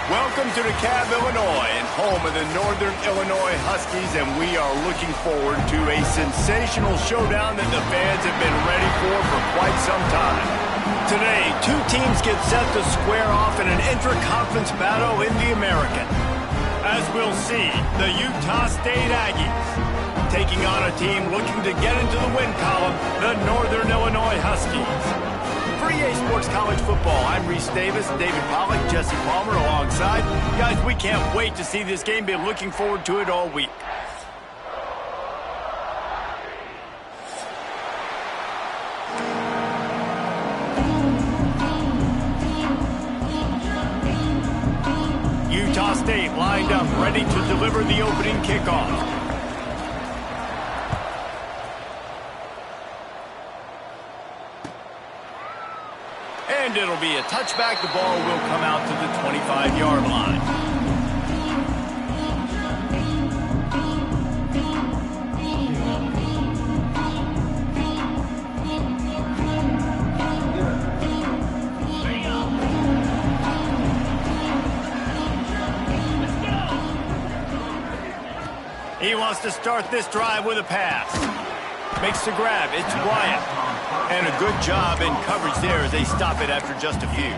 Welcome to DeKalb, Illinois, and home of the Northern Illinois Huskies, and we are looking forward to a sensational showdown that the fans have been ready for quite some time. Today, two teams get set to square off in an intra-conference battle in the American. As we'll see, the Utah State Aggies taking on a team looking to get into the win column, the Northern Illinois Huskies. For EA Sports College Football, I'm Reese Davis, David Pollack, Jesse Palmer alongside. Guys, we can't wait to see this game. Been looking forward to it all week. Utah State lined up, ready to deliver the opening kickoff. And it'll be a touchback. The ball will come out to the 25-yard line. He wants to start this drive with a pass. Makes the grab. It's Bryant. And a good job in coverage there as they stop it after just a few.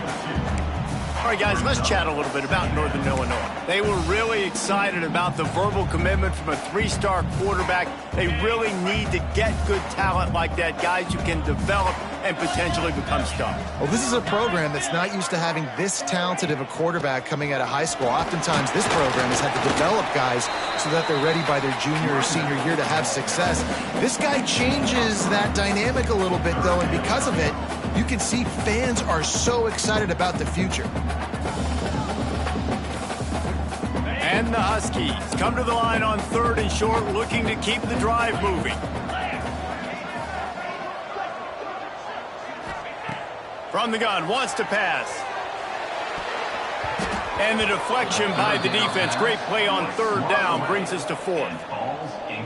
All right, guys, let's chat a little bit about Northern Illinois. They were really excited about the verbal commitment from a three-star quarterback. They really need to get good talent like that, guys who can develop and potentially become stars. Well, this is a program that's not used to having this talented of a quarterback coming out of high school. Oftentimes, this program has had to develop guys so that they're ready by their junior or senior year to have success. This guy changes that dynamic a little bit, though, and because of it, you can see fans are so excited about the future. And the Huskies come to the line on 3rd and short, looking to keep the drive moving. From the gun, wants to pass. And the deflection by the defense. Great play on 3rd down, brings us to 4th.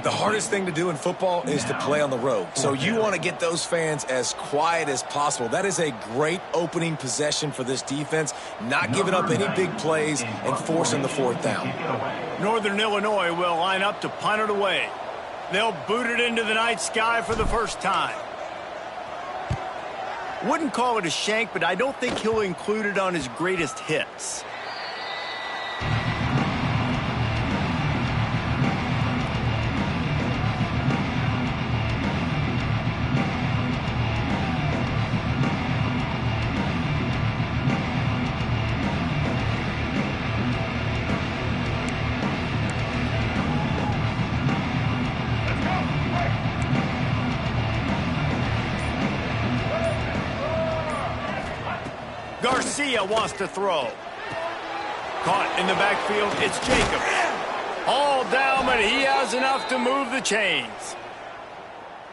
The hardest thing to do in football is to play on the road. So you want to get those fans as quiet as possible. That is a great opening possession for this defense, not giving up any big plays and forcing the 4th down. Northern Illinois will line up to punt it away. They'll boot it into the night sky for the first time. Wouldn't call it a shank, but I don't think he'll include it on his greatest hits. Garcia wants to throw. Caught in the backfield, it's Jacobs. All down, but he has enough to move the chains.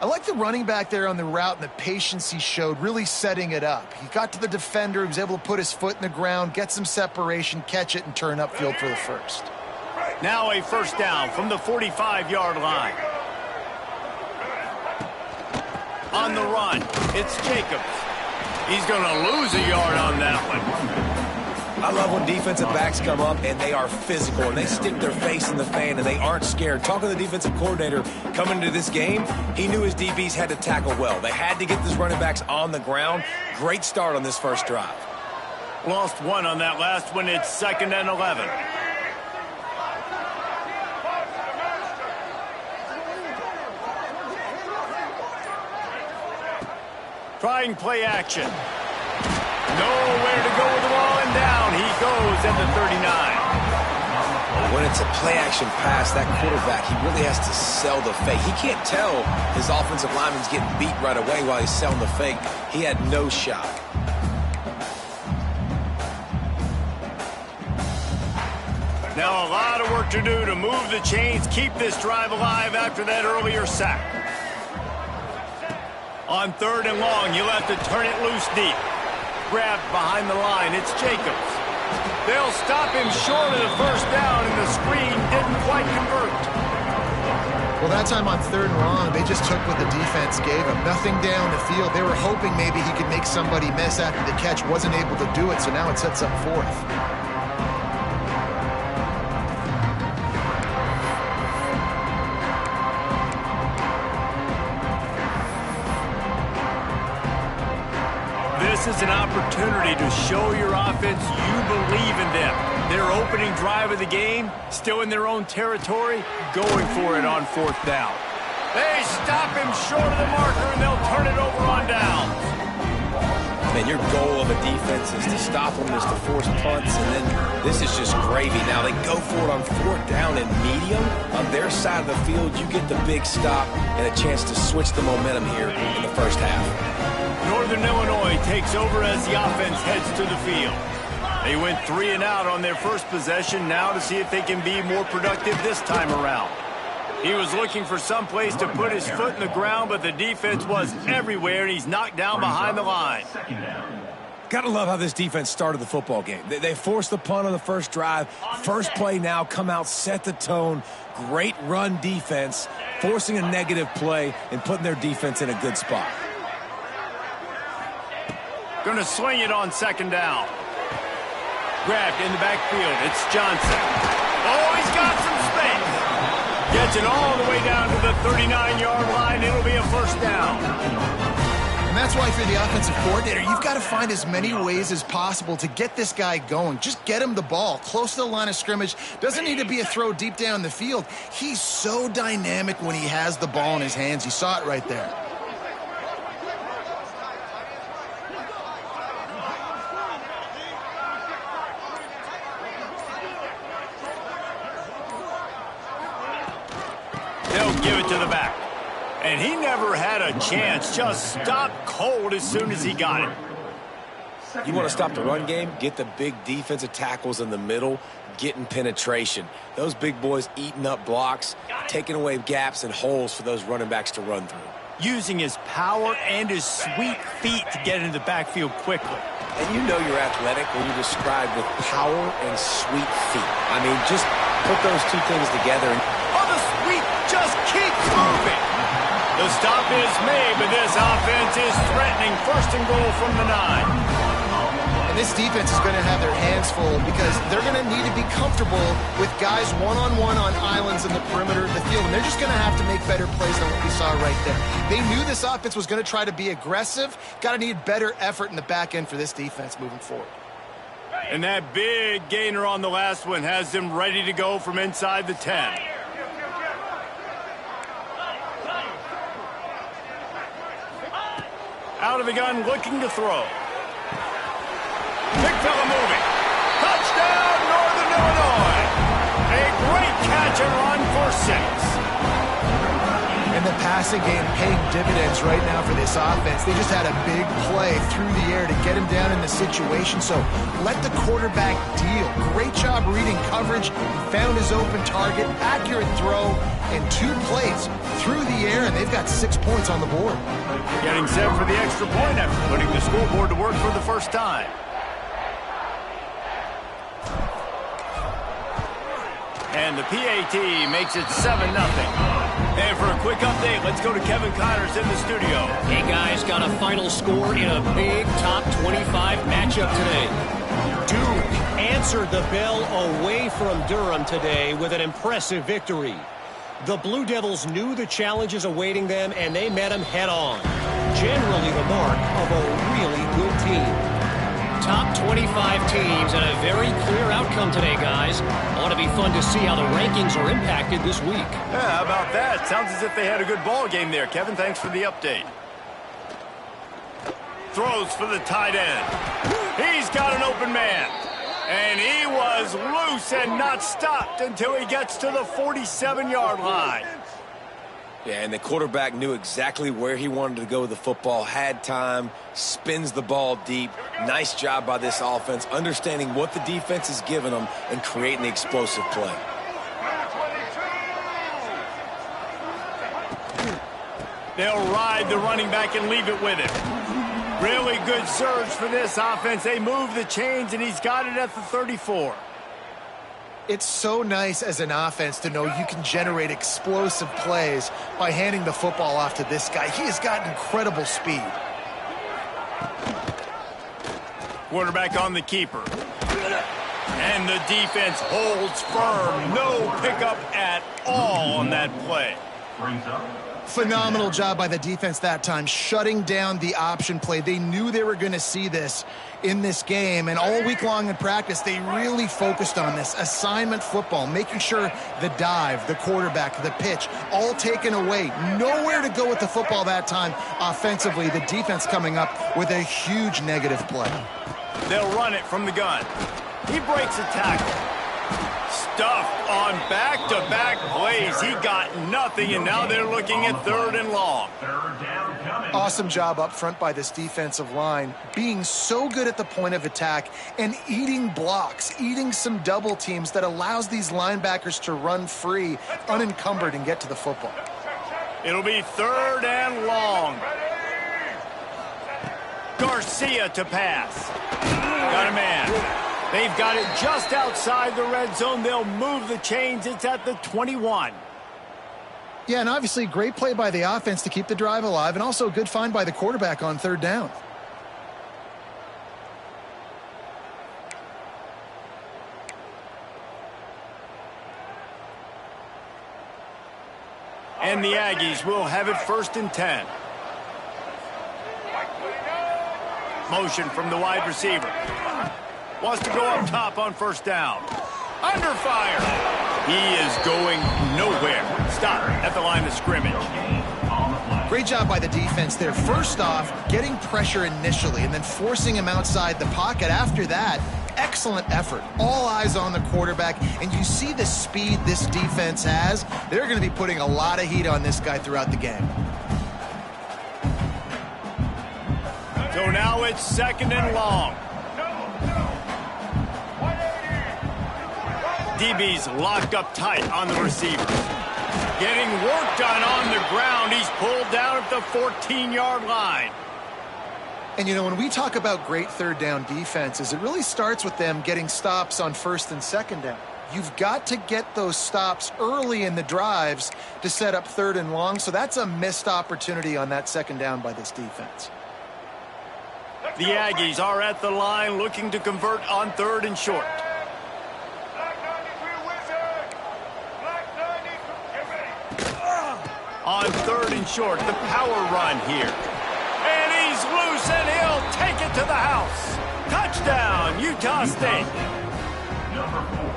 I like the running back there on the route and the patience he showed, really setting it up. He got to the defender, he was able to put his foot in the ground, get some separation, catch it, and turn upfield for the first. Now a first down from the 45-yard line. On the run, it's Jacobs. He's going to lose a yard on that one. I love when defensive backs come up and they are physical and they stick their face in the fan and they aren't scared. Talking to the defensive coordinator coming into this game, he knew his DBs had to tackle well. They had to get these running backs on the ground. Great start on this first drive. Lost one on that last one. It's 2nd and 11. Trying play action. Nowhere to go with the ball, and down he goes at the 39. When it's a play-action pass, that quarterback, he really has to sell the fake. He can't tell his offensive lineman's getting beat right away while he's selling the fake. He had no shot. Now a lot of work to do to move the chains, keep this drive alive after that earlier sack. On 3rd and long, you'll have to turn it loose deep. Grabbed behind the line, it's Jacobs. They'll stop him short of the first down, and the screen didn't quite convert. Well, that time on 3rd and long, they just took what the defense gave him. Nothing down the field. They were hoping maybe he could make somebody miss after the catch. Wasn't able to do it, so now it sets up 4th. This is an opportunity to show your offense you believe in them. Their opening drive of the game, still in their own territory, going for it on 4th down. They stop him short of the marker, and they'll turn it over on downs. Man, your goal of a defense is to stop them, is to force punts, and then this is just gravy. Now they go for it on 4th down and medium. On their side of the field, you get the big stop and a chance to switch the momentum here in the first half. Northern Illinois takes over as the offense heads to the field. They went 3 and out on their first possession, now to see if they can be more productive this time around. He was looking for some place to put his foot in the ground, but the defense was everywhere, and he's knocked down behind the line. Got to love how this defense started the football game. They forced the punt on the first drive. First play now, come out, set the tone. Great run defense, forcing a negative play and putting their defense in a good spot. Going to swing it on 2nd down. Grabbed in the backfield. It's Johnson. Oh, he's got some space. Gets it all the way down to the 39-yard line. It'll be a 1st down. And that's why, if you're the offensive coordinator, you've got to find as many ways as possible to get this guy going. Just get him the ball close to the line of scrimmage. Doesn't need to be a throw deep down the field. He's so dynamic when he has the ball in his hands. You saw it right there. They'll give it to the back. And he never had a chance. Just stopped cold as soon as he got it. You want to stop the run game? Get the big defensive tackles in the middle, getting penetration. Those big boys eating up blocks, taking away gaps and holes for those running backs to run through. Using his power and his sweet feet to get into the backfield quickly. And you know you're athletic when you describe with power and sweet feet. I mean, just put those two things together. Oh, the sweet just keeps moving. The stop is made, but this offense is threatening 1st and goal from the 9. And this defense is going to have their hands full because they're going to need to be comfortable with guys one-on-one on islands in the perimeter of the field. And they're just going to have to make better plays than what we saw right there. They knew this offense was going to try to be aggressive. Got to need better effort in the back end for this defense moving forward. And that big gainer on the last one has them ready to go from inside the 10. Out of the gun, looking to throw. Big fella moving. Touchdown, Northern Illinois. A great catch and run for 6. And the passing game paying dividends right now for this offense. They just had a big play through the air to get him down in the situation. So let the quarterback deal. Great job reading coverage. He found his open target, accurate throw, and 2 plays through the air, and they've got 6 points on the board. Getting set for the extra point after putting the scoreboard to work for the first time. And the PAT makes it 7-0. And for a quick update, let's go to Kevin Connors in the studio. Hey guys, got a final score in a big top 25 matchup today. Duke answered the bell away from Durham today with an impressive victory. The Blue Devils knew the challenges awaiting them, and they met them head-on. Generally the mark of a really good team. Top 25 teams and a very clear outcome today, guys. Ought to be fun to see how the rankings are impacted this week. Yeah, how about that? Sounds as if they had a good ball game there. Kevin, thanks for the update. Throws for the tight end. He's got an open man. And he was loose and not stopped until he gets to the 47-yard line. Yeah, and the quarterback knew exactly where he wanted to go with the football, had time, spins the ball deep. Nice job by this offense, understanding what the defense is giving them and creating the explosive play. They'll ride the running back and leave it with him. Really good surge for this offense. They move the chains, and he's got it at the 34. It's so nice as an offense to know you can generate explosive plays by handing the football off to this guy. He has got incredible speed. Quarterback on the keeper. And the defense holds firm. No pickup at all on that play. Phenomenal job by the defense that time, shutting down the option play. They knew they were going to see this in this game, and all week long in practice, they really focused on this assignment football, making sure the dive, the quarterback, the pitch, all taken away. Nowhere to go with the football that time offensively. The defense coming up with a huge negative play. They'll run it from the gun. He breaks a tackle. Stuffed on back-to-back plays. He got nothing, and now they're looking at 3rd and long. Awesome job up front by this defensive line, being so good at the point of attack and eating blocks, eating some double teams that allows these linebackers to run free, unencumbered, and get to the football. It'll be 3rd and long. Garcia to pass. Got a man. They've got it just outside the red zone. They'll move the chains. It's at the 21. Yeah, and obviously great play by the offense to keep the drive alive, and also a good find by the quarterback on 3rd down. And the Aggies will have it 1st and 10. Motion from the wide receiver. Wants to go up top on 1st down. Under fire. He is going nowhere. Stop at the line of scrimmage. Great job by the defense there. First off, getting pressure initially and then forcing him outside the pocket. After that, excellent effort. All eyes on the quarterback, and you see the speed this defense has. They're going to be putting a lot of heat on this guy throughout the game. So now it's 2nd and long. DB's locked up tight on the receiver. Getting work done on the ground. He's pulled down at the 14-yard line. And, you know, when we talk about great 3rd down defenses, it really starts with them getting stops on 1st and 2nd down. You've got to get those stops early in the drives to set up 3rd and long, so that's a missed opportunity on that 2nd down by this defense. The Aggies are at the line looking to convert on 3rd and short. On 3rd and short, the power run here. And he's loose, and he'll take it to the house. Touchdown, Utah State.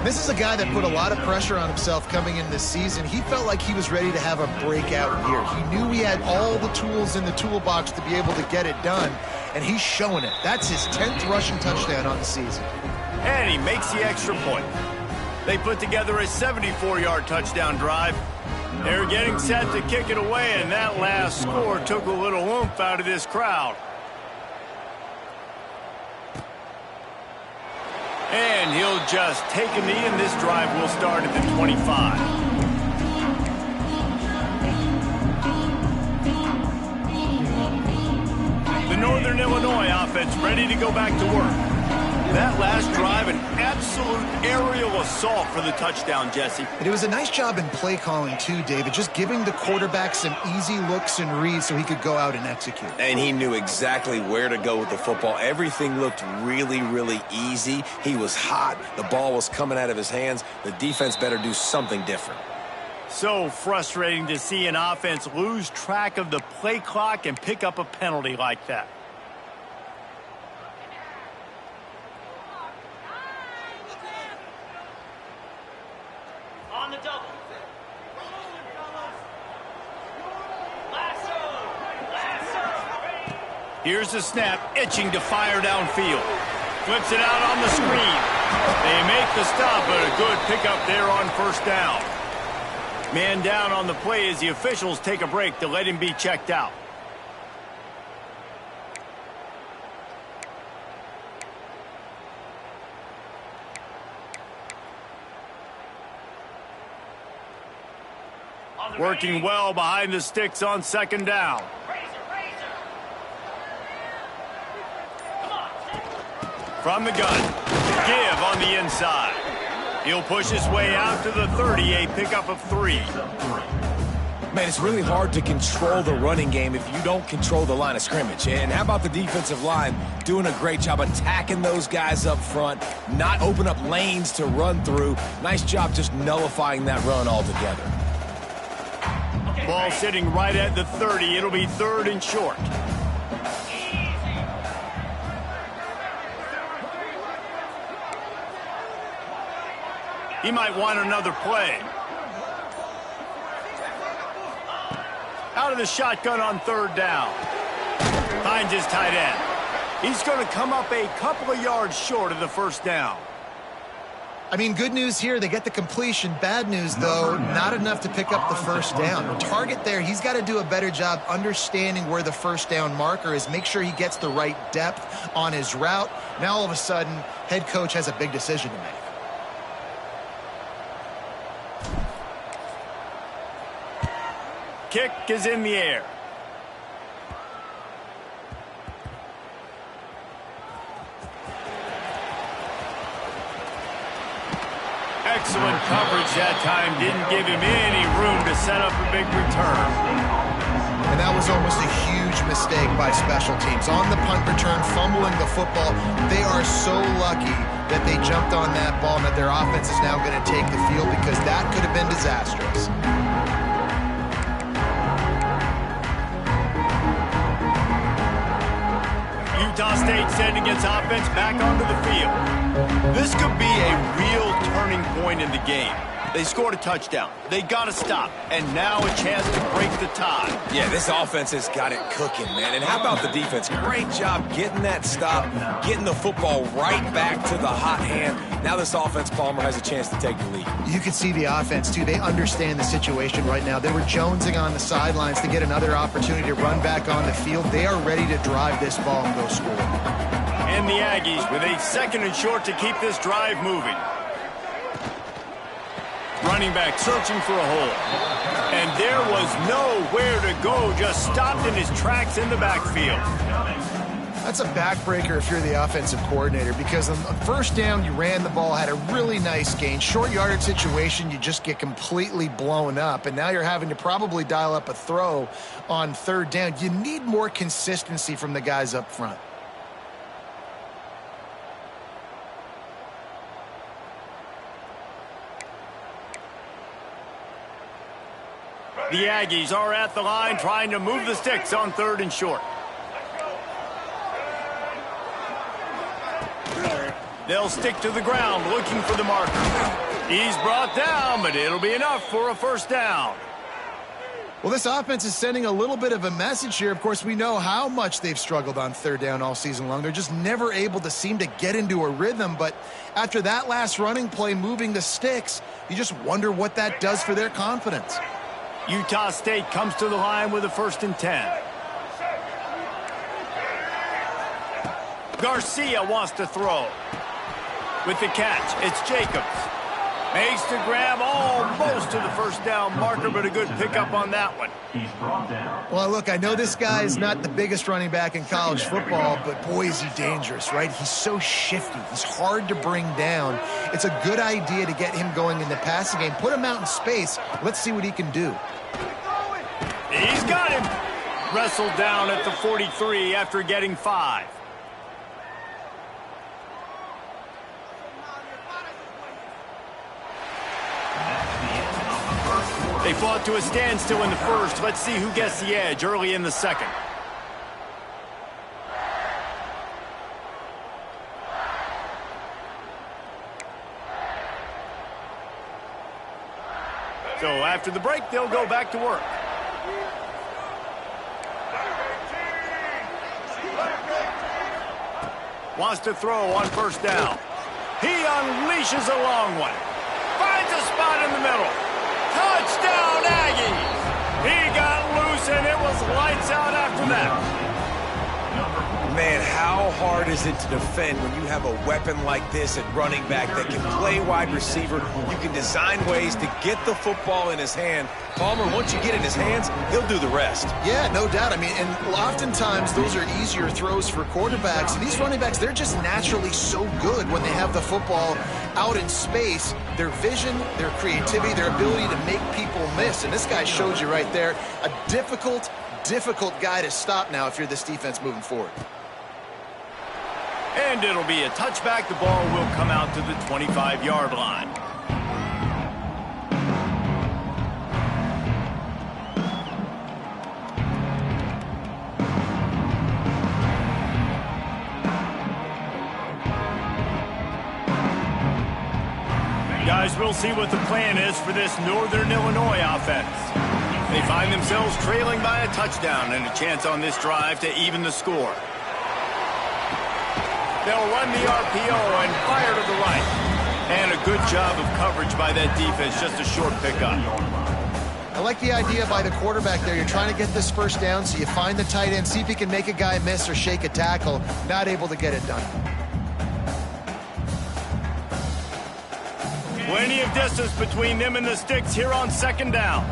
This is a guy that put a lot of pressure on himself coming in this season. He felt like he was ready to have a breakout year. He knew he had all the tools in the toolbox to be able to get it done, and he's showing it. That's his 10th rushing touchdown on the season. And he makes the extra point. They put together a 74-yard touchdown drive. They're getting set to kick it away, and that last score took a little oomph out of this crowd. And he'll just take a knee, and this drive will start at the 25. The Northern Illinois offense ready to go back to work. That last drive, an absolute aerial assault for the touchdown, Jesse. And it was a nice job in play calling, too, David, just giving the quarterback some easy looks and reads so he could go out and execute. And he knew exactly where to go with the football. Everything looked really, really easy. He was hot. The ball was coming out of his hands. The defense better do something different. So frustrating to see an offense lose track of the play clock and pick up a penalty like that. Here's the snap, itching to fire downfield. Flips it out on the screen. They make the stop, but a good pickup there on 1st down. Man down on the play as the officials take a break to let him be checked out. Working well behind the sticks on 2nd down. From the gun, give on the inside. He'll push his way out to the 30, a pickup of 3. Man, it's really hard to control the running game if you don't control the line of scrimmage. And how about the defensive line doing a great job attacking those guys up front, not open up lanes to run through. Nice job just nullifying that run altogether. Ball sitting right at the 30. It'll be 3rd and short. He might want another play. Out of the shotgun on 3rd down. Finds his tight end. He's going to come up a couple of yards short of the 1st down. I mean, good news here, they get the completion. Bad news, though, not enough to pick up the 1st down. The target there, he's got to do a better job understanding where the 1st down marker is, make sure he gets the right depth on his route. Now, all of a sudden, head coach has a big decision to make. Kick is in the air. Excellent coverage that time. Didn't give him any room to set up a big return. And that was almost a huge mistake by special teams. On the punt return, fumbling the football. They are so lucky that they jumped on that ball and that their offense is now going to take the field, because that could have been disastrous. Utah State sending its offense back onto the field. This could be a real turning point in the game. They scored a touchdown. They got to stop. And now a chance to break the tie. Yeah, this offense has got it cooking, man. And how about the defense? Great job getting that stop, getting the football right back to the hot hand. Now this offense, Palmer, has a chance to take the lead. You can see the offense, too. They understand the situation right now. They were jonesing on the sidelines to get another opportunity to run back on the field. They are ready to drive this ball and go score. And the Aggies with a 2nd and short to keep this drive moving. Running back searching for a hole. And there was nowhere to go, just stopped in his tracks in the backfield. That's a backbreaker if you're the offensive coordinator, because on 1st down, you ran the ball, had a really nice gain. Short yardage situation, you just get completely blown up, and now you're having to probably dial up a throw on 3rd down. You need more consistency from the guys up front. The Aggies are at the line trying to move the sticks on 3rd and short. They'll stick to the ground looking for the marker. He's brought down, but it'll be enough for a 1st down. Well, this offense is sending a little bit of a message here. Of course, we know how much they've struggled on 3rd down all season long. They're just never able to seem to get into a rhythm. But after that last running play, moving the sticks, you just wonder what that does for their confidence. Utah State comes to the line with a 1st and 10. Garcia wants to throw. With the catch, it's Jacobs. Makes the grab almost to the 1st down marker, but a good pickup on that one. Well, look, I know this guy is not the biggest running back in college football, but boy, is he dangerous, right? He's so shifty. He's hard to bring down. It's a good idea to get him going in the passing game. Put him out in space. Let's see what he can do. He's got him. Wrestled down at the 43 after getting 5. They fought to a standstill in the 1st. Let's see who gets the edge early in the 2nd. So after the break, they'll go back to work. Wants to throw on 1st down. He unleashes a long one. Finds a spot in the middle. Touchdown, Aggies! He got loose, and it was lights out after that. Man, how hard is it to defend when you have a weapon like this at running back that can play wide receiver? You can design ways to get the football in his hand. Palmer, once you get it in his hands, he'll do the rest. Yeah, no doubt. I mean, and oftentimes those are easier throws for quarterbacks. And these running backs, they're just naturally so good when they have the football out in space. Their vision, their creativity, their ability to make people miss. And this guy showed you right there, a difficult guy to stop now if you're this defense moving forward. And it'll be a touchback. The ball will come out to the 25-yard line. guys, we'll see what the plan is for this Northern Illinois offense. They find themselves trailing by a touchdown and a chance on this drive to even the score. They'll run the RPO and fire to the right. And a good job of coverage by that defense, just a short pickup. I like the idea by the quarterback there. You're trying to get this first down, so you find the tight end, see if he can make a guy miss or shake a tackle. Not able to get it done. Plenty of distance between them and the sticks here on second down.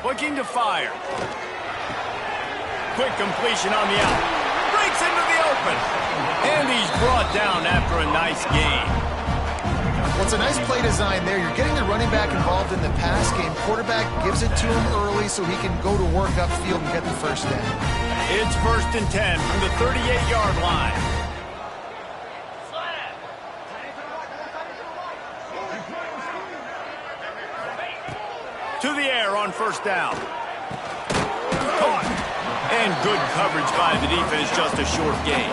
Looking to fire. Quick completion on the out. Breaks into the open. And he's brought down after a nice gain. Well, it's a nice play design there. You're getting the running back involved in the pass game. Quarterback gives it to him early so he can go to work upfield and get the first down. It's 1st and 10 from the 38-yard line. To the air on first down. Caught. And good coverage by the defense, just a short gain.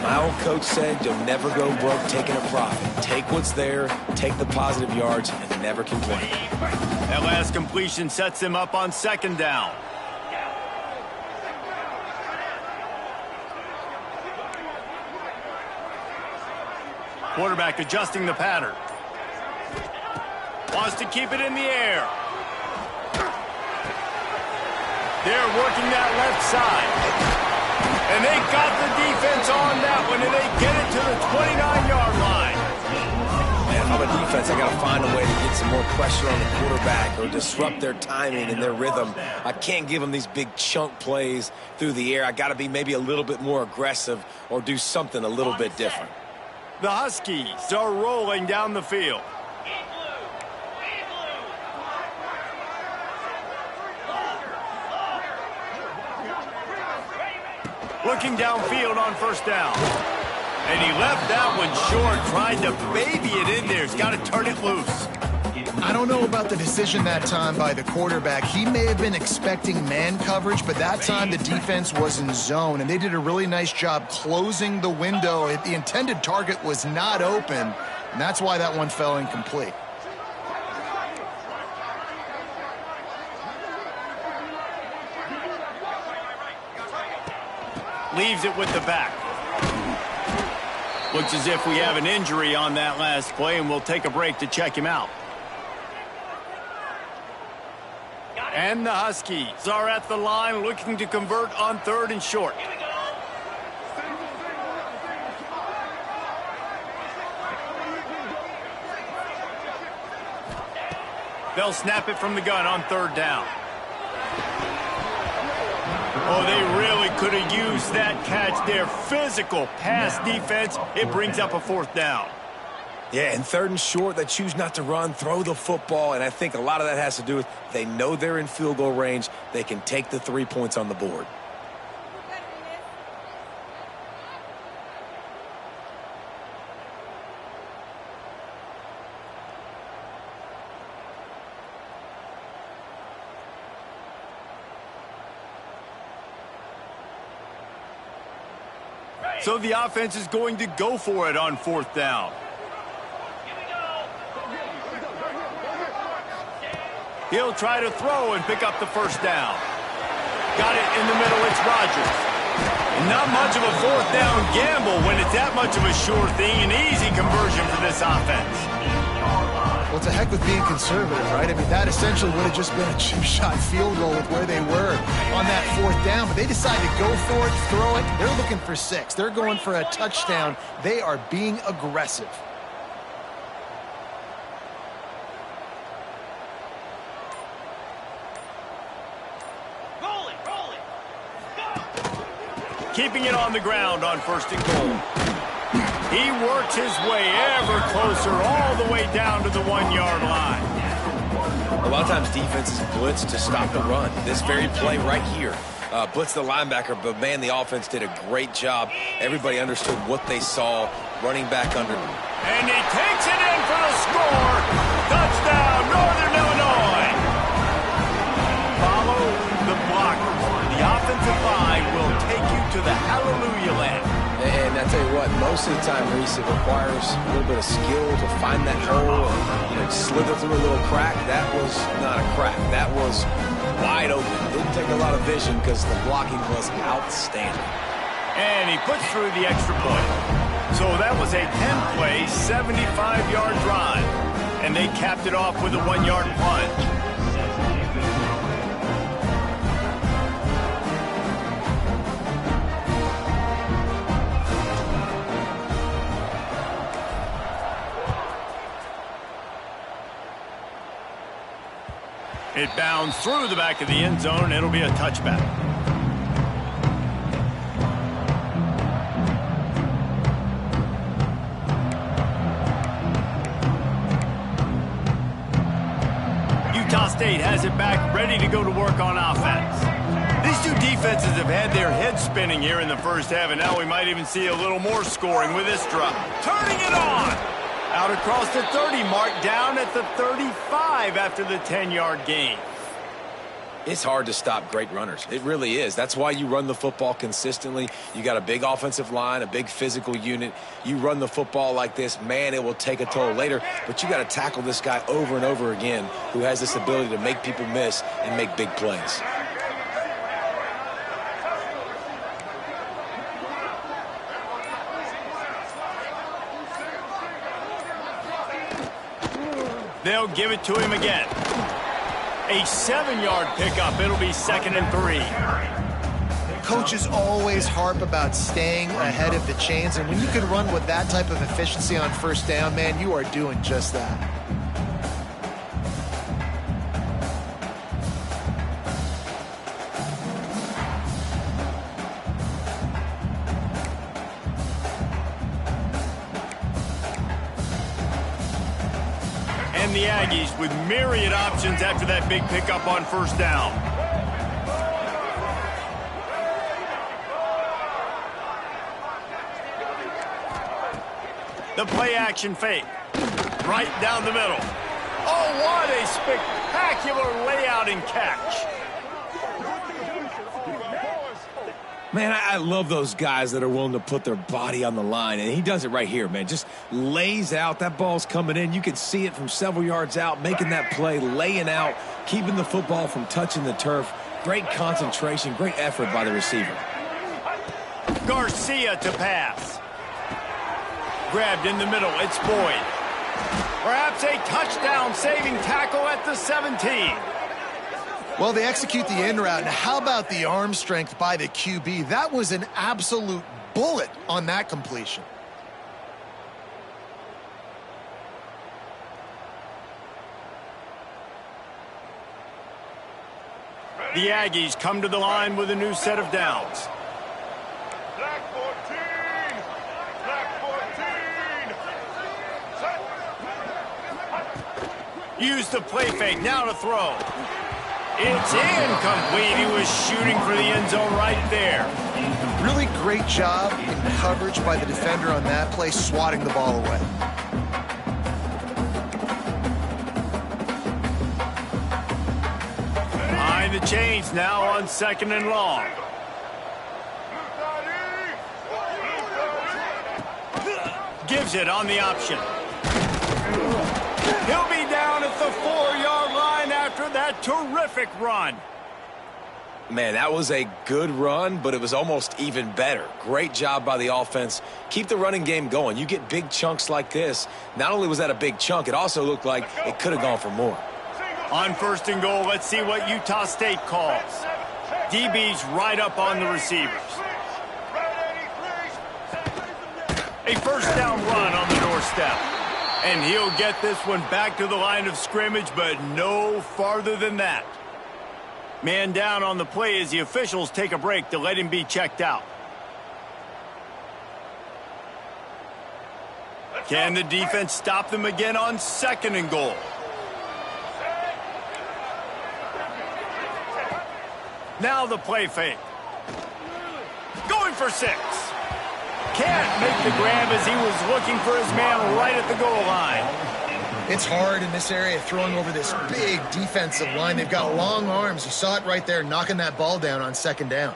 My old coach said you'll never go broke taking a profit. Take what's there, take the positive yards, and never complain. That last completion sets him up on second down. Quarterback adjusting the pattern. Wants to keep it in the air. They're working that left side. And they got the defense on that one, and they get it to the 29-yard line. Man, if I'm a defense, I got to find a way to get some more pressure on the quarterback or disrupt their timing and their rhythm. I can't give them these big chunk plays through the air. I got to be maybe a little bit more aggressive or do something a little bit different. The Huskies are rolling down the field. Looking downfield on first down. And he left that one short, tried to baby it in there. He's got to turn it loose. I don't know about the decision that time by the quarterback. He may have been expecting man coverage, but that time the defense was in zone, and they did a really nice job closing the window. The intended target was not open, and that's why that one fell incomplete. Leaves it with the back. Looks as if we have an injury on that last play, and we'll take a break to check him out. And the Huskies are at the line looking to convert on 3rd and short. They'll snap it from the gun on 3rd down. Oh, they really could have used that catch there. Physical pass defense. It brings up a 4th down. Yeah, and 3rd and short, they choose not to run, throw the football, and I think a lot of that has to do with they know they're in field goal range. They can take the 3 points on the board. So the offense is going to go for it on 4th down. He'll try to throw and pick up the first down. Got it in the middle, it's Rodgers. And not much of a 4th down gamble when it's that much of a sure thing, an easy conversion for this offense. Well, it's a heck with being conservative, right? I mean, that essentially would have just been a chip-shot field goal with where they were on that 4th down. But they decided to go for it, throw it. They're looking for 6. They're going for a touchdown. They are being aggressive. Keeping it on the ground on 1st and goal. He works his way ever closer all the way down to the 1-yard line. A lot of times defenses blitz to stop the run. This very play right here, blitz the linebacker, but man, the offense did a great job. Everybody understood what they saw, running back under. And he takes it in for the score. Touchdown, Northern Illinois. Follow the blockers. The offensive line will take you to the hallelujah land. And I tell you what, most of the time, Reese, it requires a little bit of skill to find that hole and slither through a little crack. That was not a crack. That was wide open. Didn't take a lot of vision because the blocking was outstanding. And he puts through the extra point. So that was a 10-play, 75-yard drive. And they capped it off with a 1-yard plunge. It bounds through the back of the end zone. It'll be a touchback. Utah State has it back, ready to go to work on offense. These two defenses have had their heads spinning here in the first half, and now we might even see a little more scoring with this drop. Turning it on! Out across the 30 mark, down at the 35 after the 10-yard gain. It's hard to stop great runners. It really is. That's why you run the football consistently. You got a big offensive line, a big physical unit. You run the football like this, man, it will take a toll later. But you got to tackle this guy over and over again who has this ability to make people miss and make big plays. They'll give it to him again. A 7-yard pickup. It'll be 2nd and 3. Coaches always harp about staying ahead of the chains, and when you can run with that type of efficiency on first down, man, you are doing just that. And the Aggies with myriad options after that big pickup on first down. The play action fake. Right down the middle. Oh, what a spectacular layout and catch. Man, I love those guys that are willing to put their body on the line, and he does it right here, man. Just lays out. That ball's coming in. You can see it from several yards out, making that play, laying out, keeping the football from touching the turf. Great concentration, great effort by the receiver. Garcia to pass. Grabbed in the middle. It's Boyd. Perhaps a touchdown-saving tackle at the 17. Well, they execute the in route, and how about the arm strength by the QB? That was an absolute bullet on that completion. The Aggies come to the line with a new set of downs. Black 14! Black 14! Use the play fake, now to throw. It's incomplete. He was shooting for the end zone right there. Really great job in coverage by the defender on that play, swatting the ball away. Behind the chains now on 2nd and long. Gives it on the option. He'll be down at the 4-yard line after that terrific run. Man, that was a good run, but it was almost even better. Great job by the offense. Keep the running game going. You get big chunks like this. Not only was that a big chunk, it also looked like it could have gone for more. On 1st and goal, let's see what Utah State calls. DB's right up on the receivers. A first down run on the doorstep. And he'll get this one back to the line of scrimmage, but no farther than that. Man down on the play as the officials take a break to let him be checked out. Can the defense stop them again on 2nd and goal? Now the play fake. Going for 6. Can't make the grab as he was looking for his man right at the goal line. It's hard in this area throwing over this big defensive line. They've got long arms. You saw it right there, knocking that ball down on 2nd down.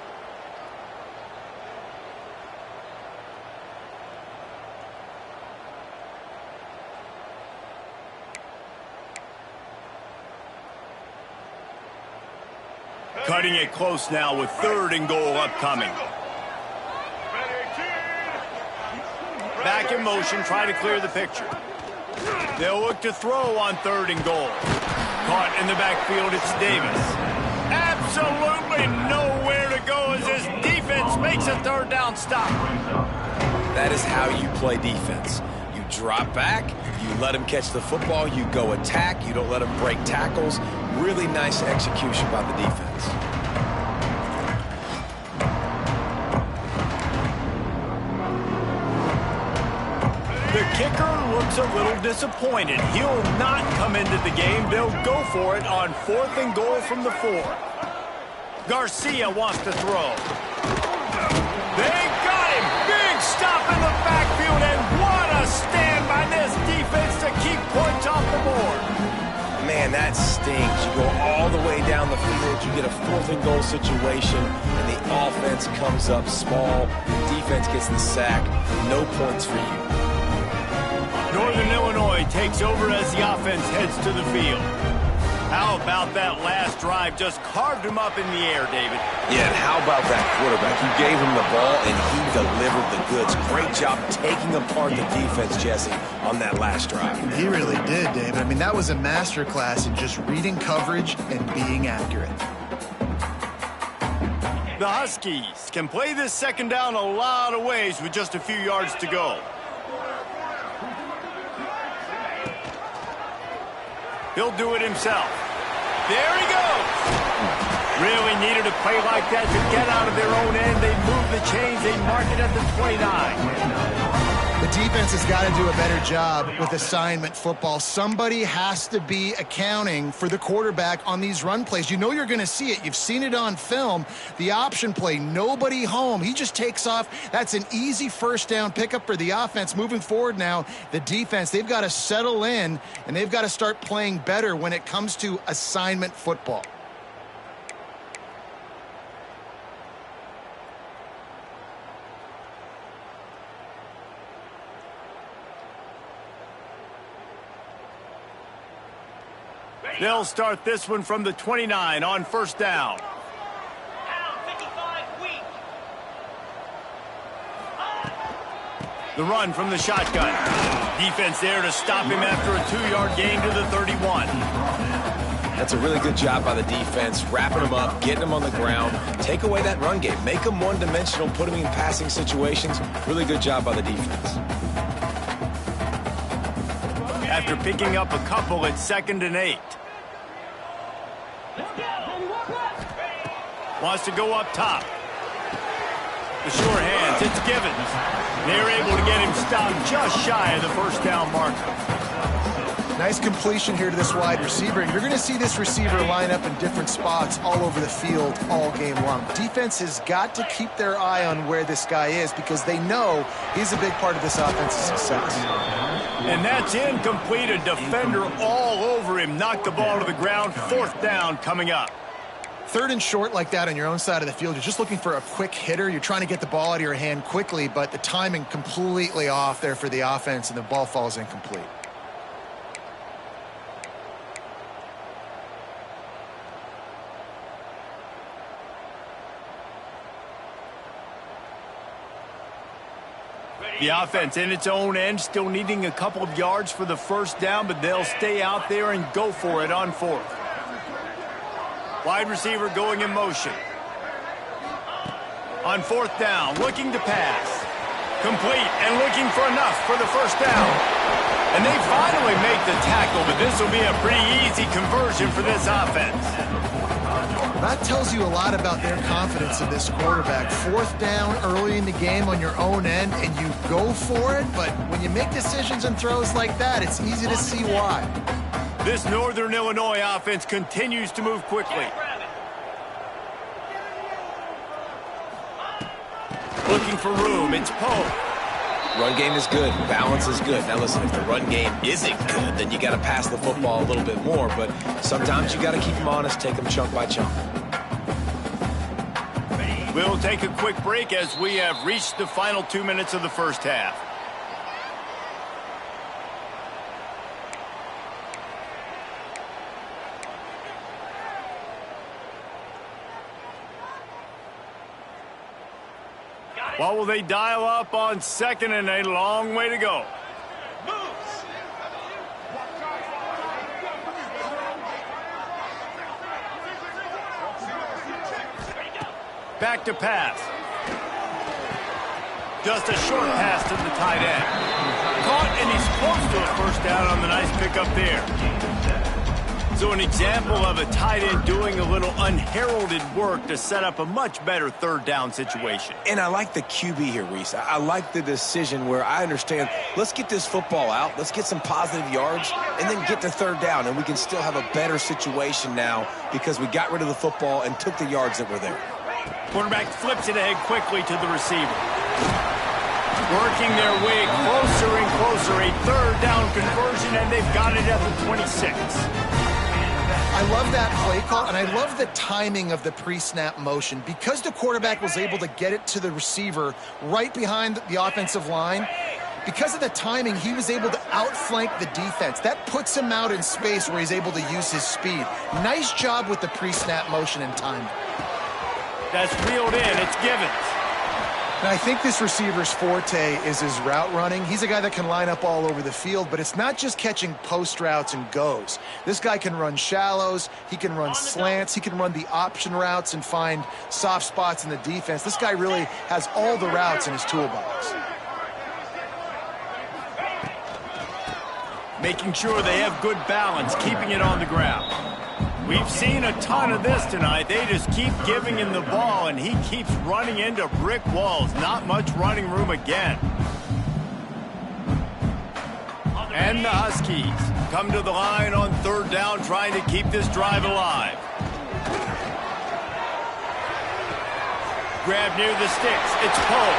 Cutting it close now with 3rd and goal upcoming. Back in motion, trying to clear the picture. They'll look to throw on 3rd and goal. Caught in the backfield, it's Davis. Absolutely nowhere to go as this defense makes a 3rd down stop. That is how you play defense. You drop back, you let them catch the football, you go attack, you don't let them break tackles. Really nice execution by the defense. The kicker looks a little disappointed. He'll not come into the game. They'll go for it on 4th and goal from the 4. Garcia wants to throw. They got him. Big stop in the backfield, and what a stand by this defense to keep points off the board. Man, that stings. You go all the way down the field, you get a 4th and goal situation, and the offense comes up small. The defense gets the sack. No points for you. Northern Illinois takes over as the offense heads to the field. How about that last drive? Just carved him up in the air, David. Yeah, and how about that quarterback? You gave him the ball, and he delivered the goods. Great job taking apart the defense, Jesse, on that last drive. He really did, David. I mean, that was a masterclass in just reading coverage and being accurate. The Huskies can play this 2nd down a lot of ways with just a few yards to go. He'll do it himself. There he goes. Really needed a play like that to get out of their own end. They move the chains. They mark it at the 29. The defense has got to do a better job with assignment football. Somebody has to be accounting for the quarterback on these run plays. You know you're going to see it. You've seen it on film. The option play, nobody home. He just takes off. That's an easy 1st down pickup for the offense. Moving forward now, the defense, they've got to settle in, and they've got to start playing better when it comes to assignment football. They'll start this one from the 29 on 1st down. The run from the shotgun. Defense there to stop him after a 2-yard gain to the 31. That's a really good job by the defense, wrapping him up, getting him on the ground. Take away that run game. Make him one-dimensional, put him in passing situations. Really good job by the defense. After picking up a couple at 2nd and 8. Wants to go up top. The sure hands, it's Givens. They're able to get him stopped just shy of the 1st down marker. Nice completion here to this wide receiver. You're going to see this receiver line up in different spots all over the field all game long. Defense has got to keep their eye on where this guy is because they know he's a big part of this offense's success. And that's incomplete. A defender all over him. Knocked the ball to the ground. 4th down coming up. 3rd and short like that on your own side of the field. You're just looking for a quick hitter. You're trying to get the ball out of your hand quickly, but the timing completely off there for the offense, and the ball falls incomplete. The offense in its own end, still needing a couple of yards for the 1st down, but they'll stay out there and go for it on 4th. Wide receiver going in motion. On 4th down, looking to pass. Complete and looking for enough for the 1st down. And they finally make the tackle, but this will be a pretty easy conversion for this offense. That tells you a lot about their confidence in this quarterback. 4th down early in the game on your own end, and you go for it, but when you make decisions and throws like that, it's easy to see why. This Northern Illinois offense continues to move quickly. Looking for room, it's Poe. Run game is good. Balance is good. Now listen, if the run game isn't good, then you got to pass the football a little bit more. But sometimes you got to keep them honest, take them chunk by chunk. We'll take a quick break as we have reached the final 2 minutes of the 1st half. What will they dial up on second and a long way to go? Back to pass. Just a short pass to the tight end. Caught, and he's close to a first down on the nice pickup there. So an example of a tight end doing a little unheralded work to set up a much better third down situation. And I like the QB here, Reese. I like the decision where I understand, let's get this football out, let's get some positive yards, and then get to third down, and we can still have a better situation now because we got rid of the football and took the yards that were there. Quarterback flips it ahead quickly to the receiver. Working their way closer and closer, a third down conversion, and they've got it at the 26. I love that play call, and I love the timing of the pre-snap motion. Because the quarterback was able to get it to the receiver right behind the offensive line, because of the timing, he was able to outflank the defense. That puts him out in space where he's able to use his speed. Nice job with the pre-snap motion and timing. That's reeled in. It's Givens. And I think this receiver's forte is his route running. He's a guy that can line up all over the field, but it's not just catching post routes and goes. This guy can run shallows, he can run slants, he can run the option routes and find soft spots in the defense. This guy really has all the routes in his toolbox. Making sure they have good balance, keeping it on the ground. We've seen a ton of this tonight. They just keep giving him the ball, and he keeps running into brick walls. Not much running room again. And the Huskies come to the line on third down, trying to keep this drive alive. Grab near the sticks. It's Poe.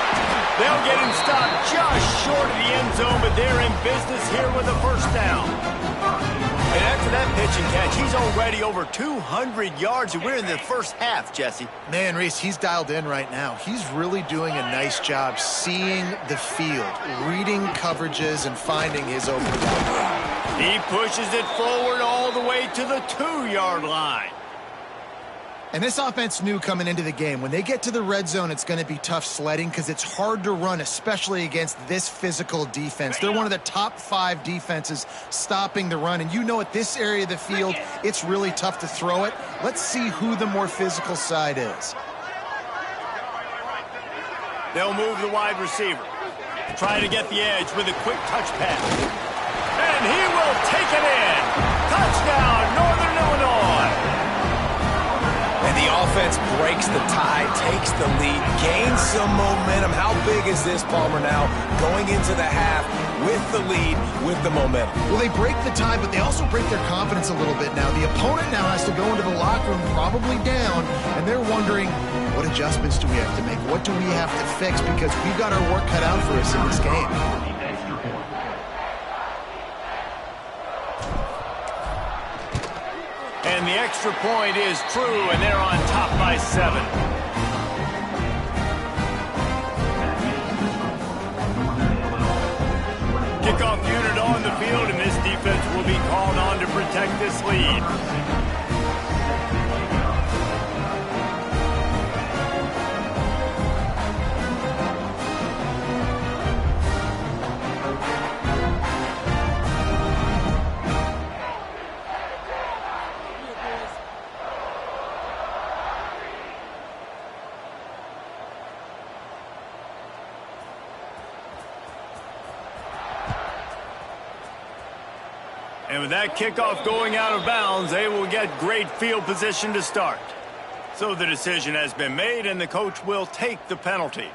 They'll get him stopped just short of the end zone, but they're in business here with a first down. And after that pitch and catch, he's already over 200 yards, and we're in the first half, Jesse. Man, Reese, he's dialed in right now. He's really doing a nice job seeing the field, reading coverages, and finding his open guy. He pushes it forward all the way to the 2-yard line. And this offense knew coming into the game, when they get to the red zone, it's going to be tough sledding because it's hard to run, especially against this physical defense. They're one of the top 5 defenses stopping the run. And you know at this area of the field, it's really tough to throw it. Let's see who the more physical side is. They'll move the wide receiver. Trying to get the edge with a quick touch pass. And he will take it in. Touchdown, Northern Illinois. And the offense breaks the tie, takes the lead, gains some momentum. How big is this, Palmer, now going into the half with the lead, with the momentum? Well, they break the tie, but they also break their confidence a little bit now. The opponent now has to go into the locker room probably down, and they're wondering, what adjustments do we have to make? What do we have to fix? Because we've got our work cut out for us in this game. And the extra point is true, and they're on top by 7. Kickoff unit on the field, and this defense will be called on to protect this lead. And with that kickoff going out of bounds, they will get great field position to start. So the decision has been made, and the coach will take the penalty.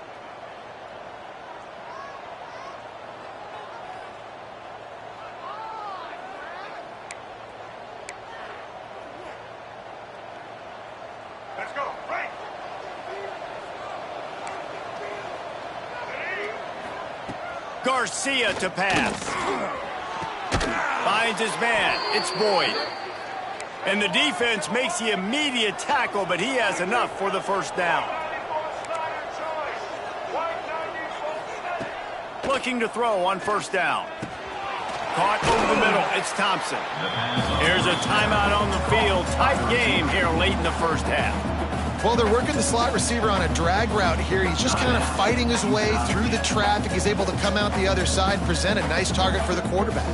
Let's go. Right. Garcia to pass. Finds his man. It's Boyd. And the defense makes the immediate tackle, but he has enough for the first down. Looking to throw on first down. Caught over the middle. It's Thompson. Here's a timeout on the field. Tight game here late in the first half. Well, they're working the slot receiver on a drag route here. He's just kind of fighting his way through the traffic. He's able to come out the other side and present a nice target for the quarterback.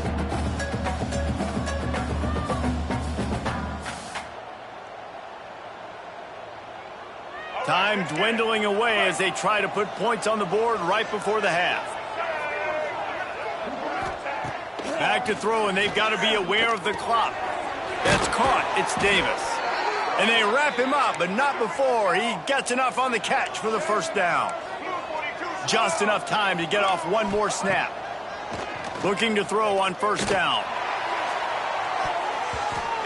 Time dwindling away as they try to put points on the board right before the half. Back to throw, and they've got to be aware of the clock. That's caught. It's Davis. And they wrap him up, but not before he gets enough on the catch for the first down. Just enough time to get off one more snap. Looking to throw on first down.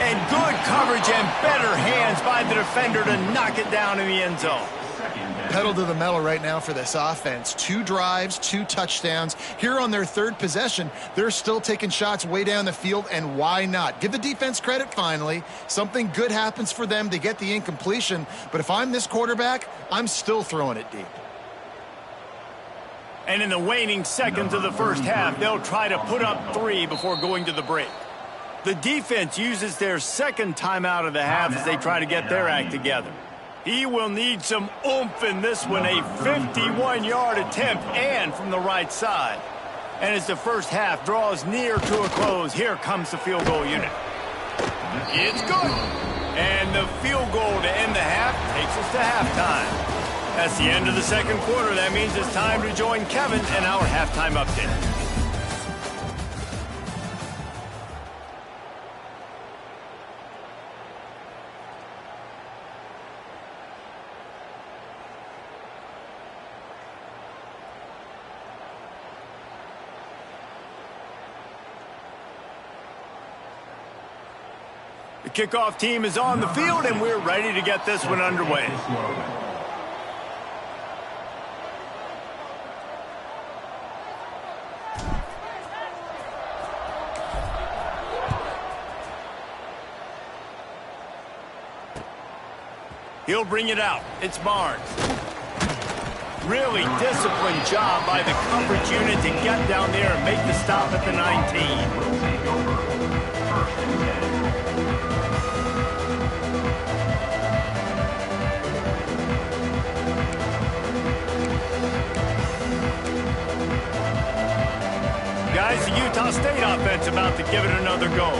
And good coverage and better hands by the defender to knock it down in the end zone. Pedal to the metal right now for this offense. 2 drives, 2 touchdowns. Here on their third possession, they're still taking shots way down the field, and why not? Give the defense credit finally. Something good happens for them to get the incompletion, but if I'm this quarterback, I'm still throwing it deep. And in the waning seconds of the first half, they'll try to put up 3 before going to the break. The defense uses their second timeout of the half as they try to get their act together. He will need some oomph in this one, a 51-yard attempt and from the right side. And as the first half draws near to a close, here comes the field goal unit. It's good. And the field goal to end the half takes us to halftime. That's the end of the second quarter. That means it's time to join Kevin in our halftime update. The kickoff team is on the field, and we're ready to get this one underway. He'll bring it out. It's Barnes. Really disciplined job by the coverage unit to get down there and make the stop at the 19. Guys, the Utah State offense about to give it another go.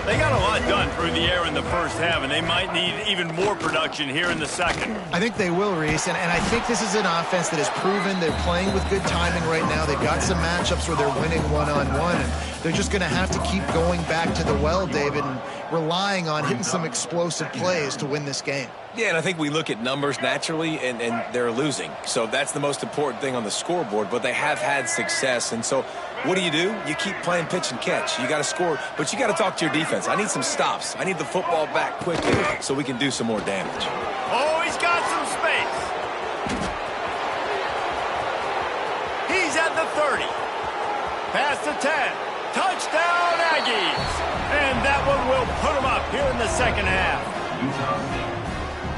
They got a lot done through the air in the first half, and they might need even more production here in the second. I think they will, Reese, and I think this is an offense that has proven they're playing with good timing right now. They've got some matchups where they're winning one-on-one, and they're just going to have to keep going back to the well, David, and relying on hitting some explosive plays to win this game. Yeah, and I think we look at numbers naturally, and they're losing. So that's the most important thing on the scoreboard, but they have had success. And so what do? You keep playing pitch and catch. You got to score, but you got to talk to your defense. I need some stops. I need the football back quickly so we can do some more damage. Oh, he's got some space. He's at the 30. Past the 10. Touchdown, Aggies. And that one will put them up here in the second half.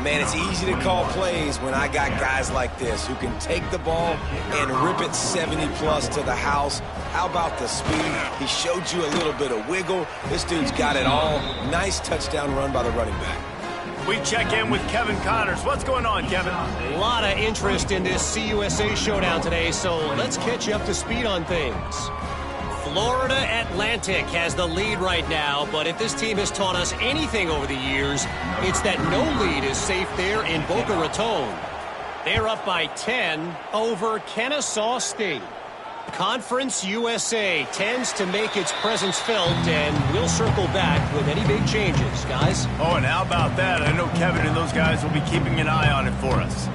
Man, it's easy to call plays when I got guys like this who can take the ball and rip it 70-plus to the house. How about the speed? He showed you a little bit of wiggle. This dude's got it all. Nice touchdown run by the running back. We check in with Kevin Connors. What's going on, Kevin? A lot of interest in this CUSA showdown today, so let's catch you up to speed on things. Florida Atlantic has the lead right now, but if this team has taught us anything over the years, it's that no lead is safe there in Boca Raton. They're up by 10 over Kennesaw State. Conference USA tends to make its presence felt, and we'll circle back with any big changes, guys. Oh, and how about that? I know Kevin and those guys will be keeping an eye on it for us.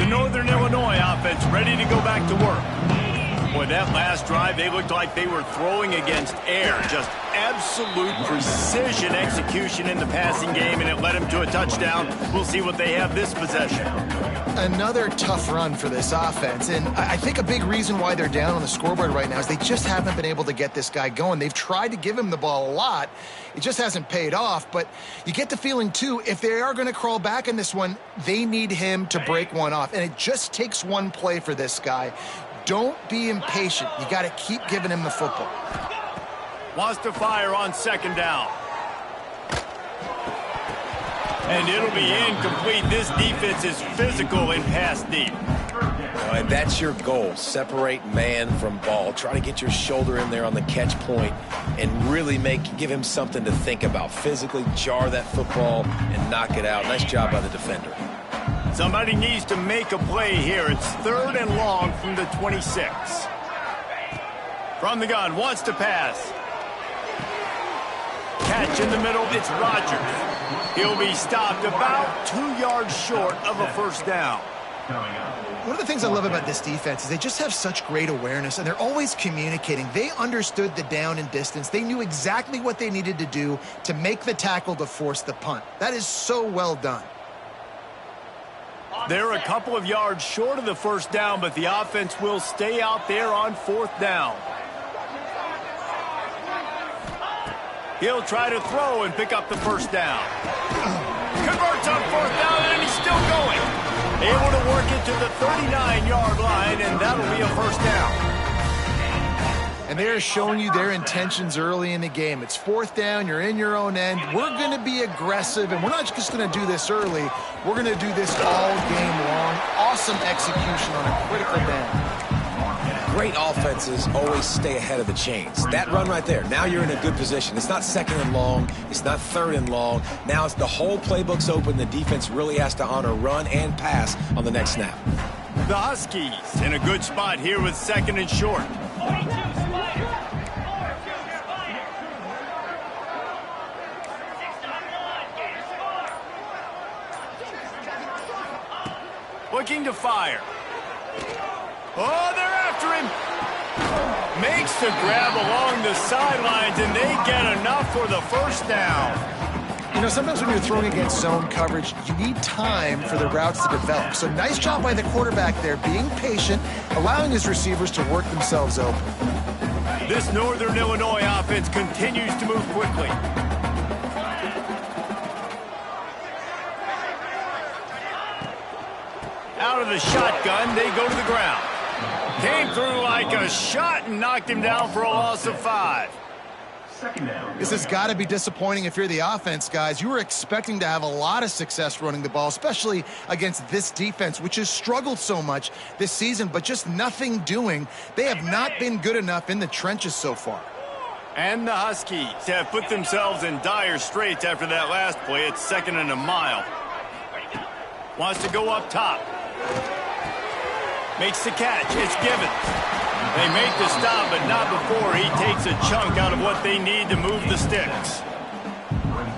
Northern Illinois offense ready to go back to work. Boy, that last drive, they looked like they were throwing against air. Just absolute precision execution in the passing game, and it led them to a touchdown. We'll see what they have this possession. Another tough run for this offense, and I think a big reason why they're down on the scoreboard right now is they just haven't been able to get this guy going. They've tried to give him the ball a lot. It just hasn't paid off, but you get the feeling, too, if they are going to crawl back in this one, they need him to break one off, and it just takes one play for this guy. Don't be impatient. You got to keep giving him the football. Wants to fire on second down. And it'll be incomplete. This defense is physical and pass deep. And that's your goal. Separate man from ball. Try to get your shoulder in there on the catch point and really give him something to think about. Physically jar that football and knock it out. Nice job by the defender. Somebody needs to make a play here. It's 3rd and long from the 26. From the gun, wants to pass. Catch in the middle, it's Rodgers. He'll be stopped about 2 yards short of a first down. One of the things I love about this defense is they just have such great awareness, and they're always communicating. They understood the down and distance. They knew exactly what they needed to do to make the tackle to force the punt. That is so well done. They're a couple of yards short of the first down, but the offense will stay out there on 4th down. He'll try to throw and pick up the first down. Converts on 4th down, and he's still going. Able to work it to the 39-yard line, and that'll be a first down. And they're showing you their intentions early in the game. It's 4th down, you're in your own end. We're going to be aggressive, and we're not just going to do this early. We're going to do this all game long. Awesome execution on a critical down. Great offenses always stay ahead of the chains. That run right there, now you're in a good position. It's not 2nd and long. It's not 3rd and long. Now it's the whole playbook's open. The defense really has to honor run and pass on the next snap. The Huskies in a good spot here with 2nd and short. Looking to fire. Oh, they're after him. Makes the grab along the sidelines, and they get enough for the first down. You know, sometimes when you're throwing against zone coverage, you need time for the routes to develop. So nice job by the quarterback there, being patient, allowing his receivers to work themselves open. This Northern Illinois offense continues to move quickly. Out of the shotgun, they go to the ground. Came through like a shot and knocked him down for a loss of 5. This has got to be disappointing if you're the offense, guys. You were expecting to have a lot of success running the ball, especially against this defense, which has struggled so much this season, but just nothing doing. They have not been good enough in the trenches so far. And the Huskies have put themselves in dire straits after that last play. It's 2nd and a mile. Wants to go up top. Makes the catch. It's Givens. They make the stop, but not before he takes a chunk out of what they need to move the sticks.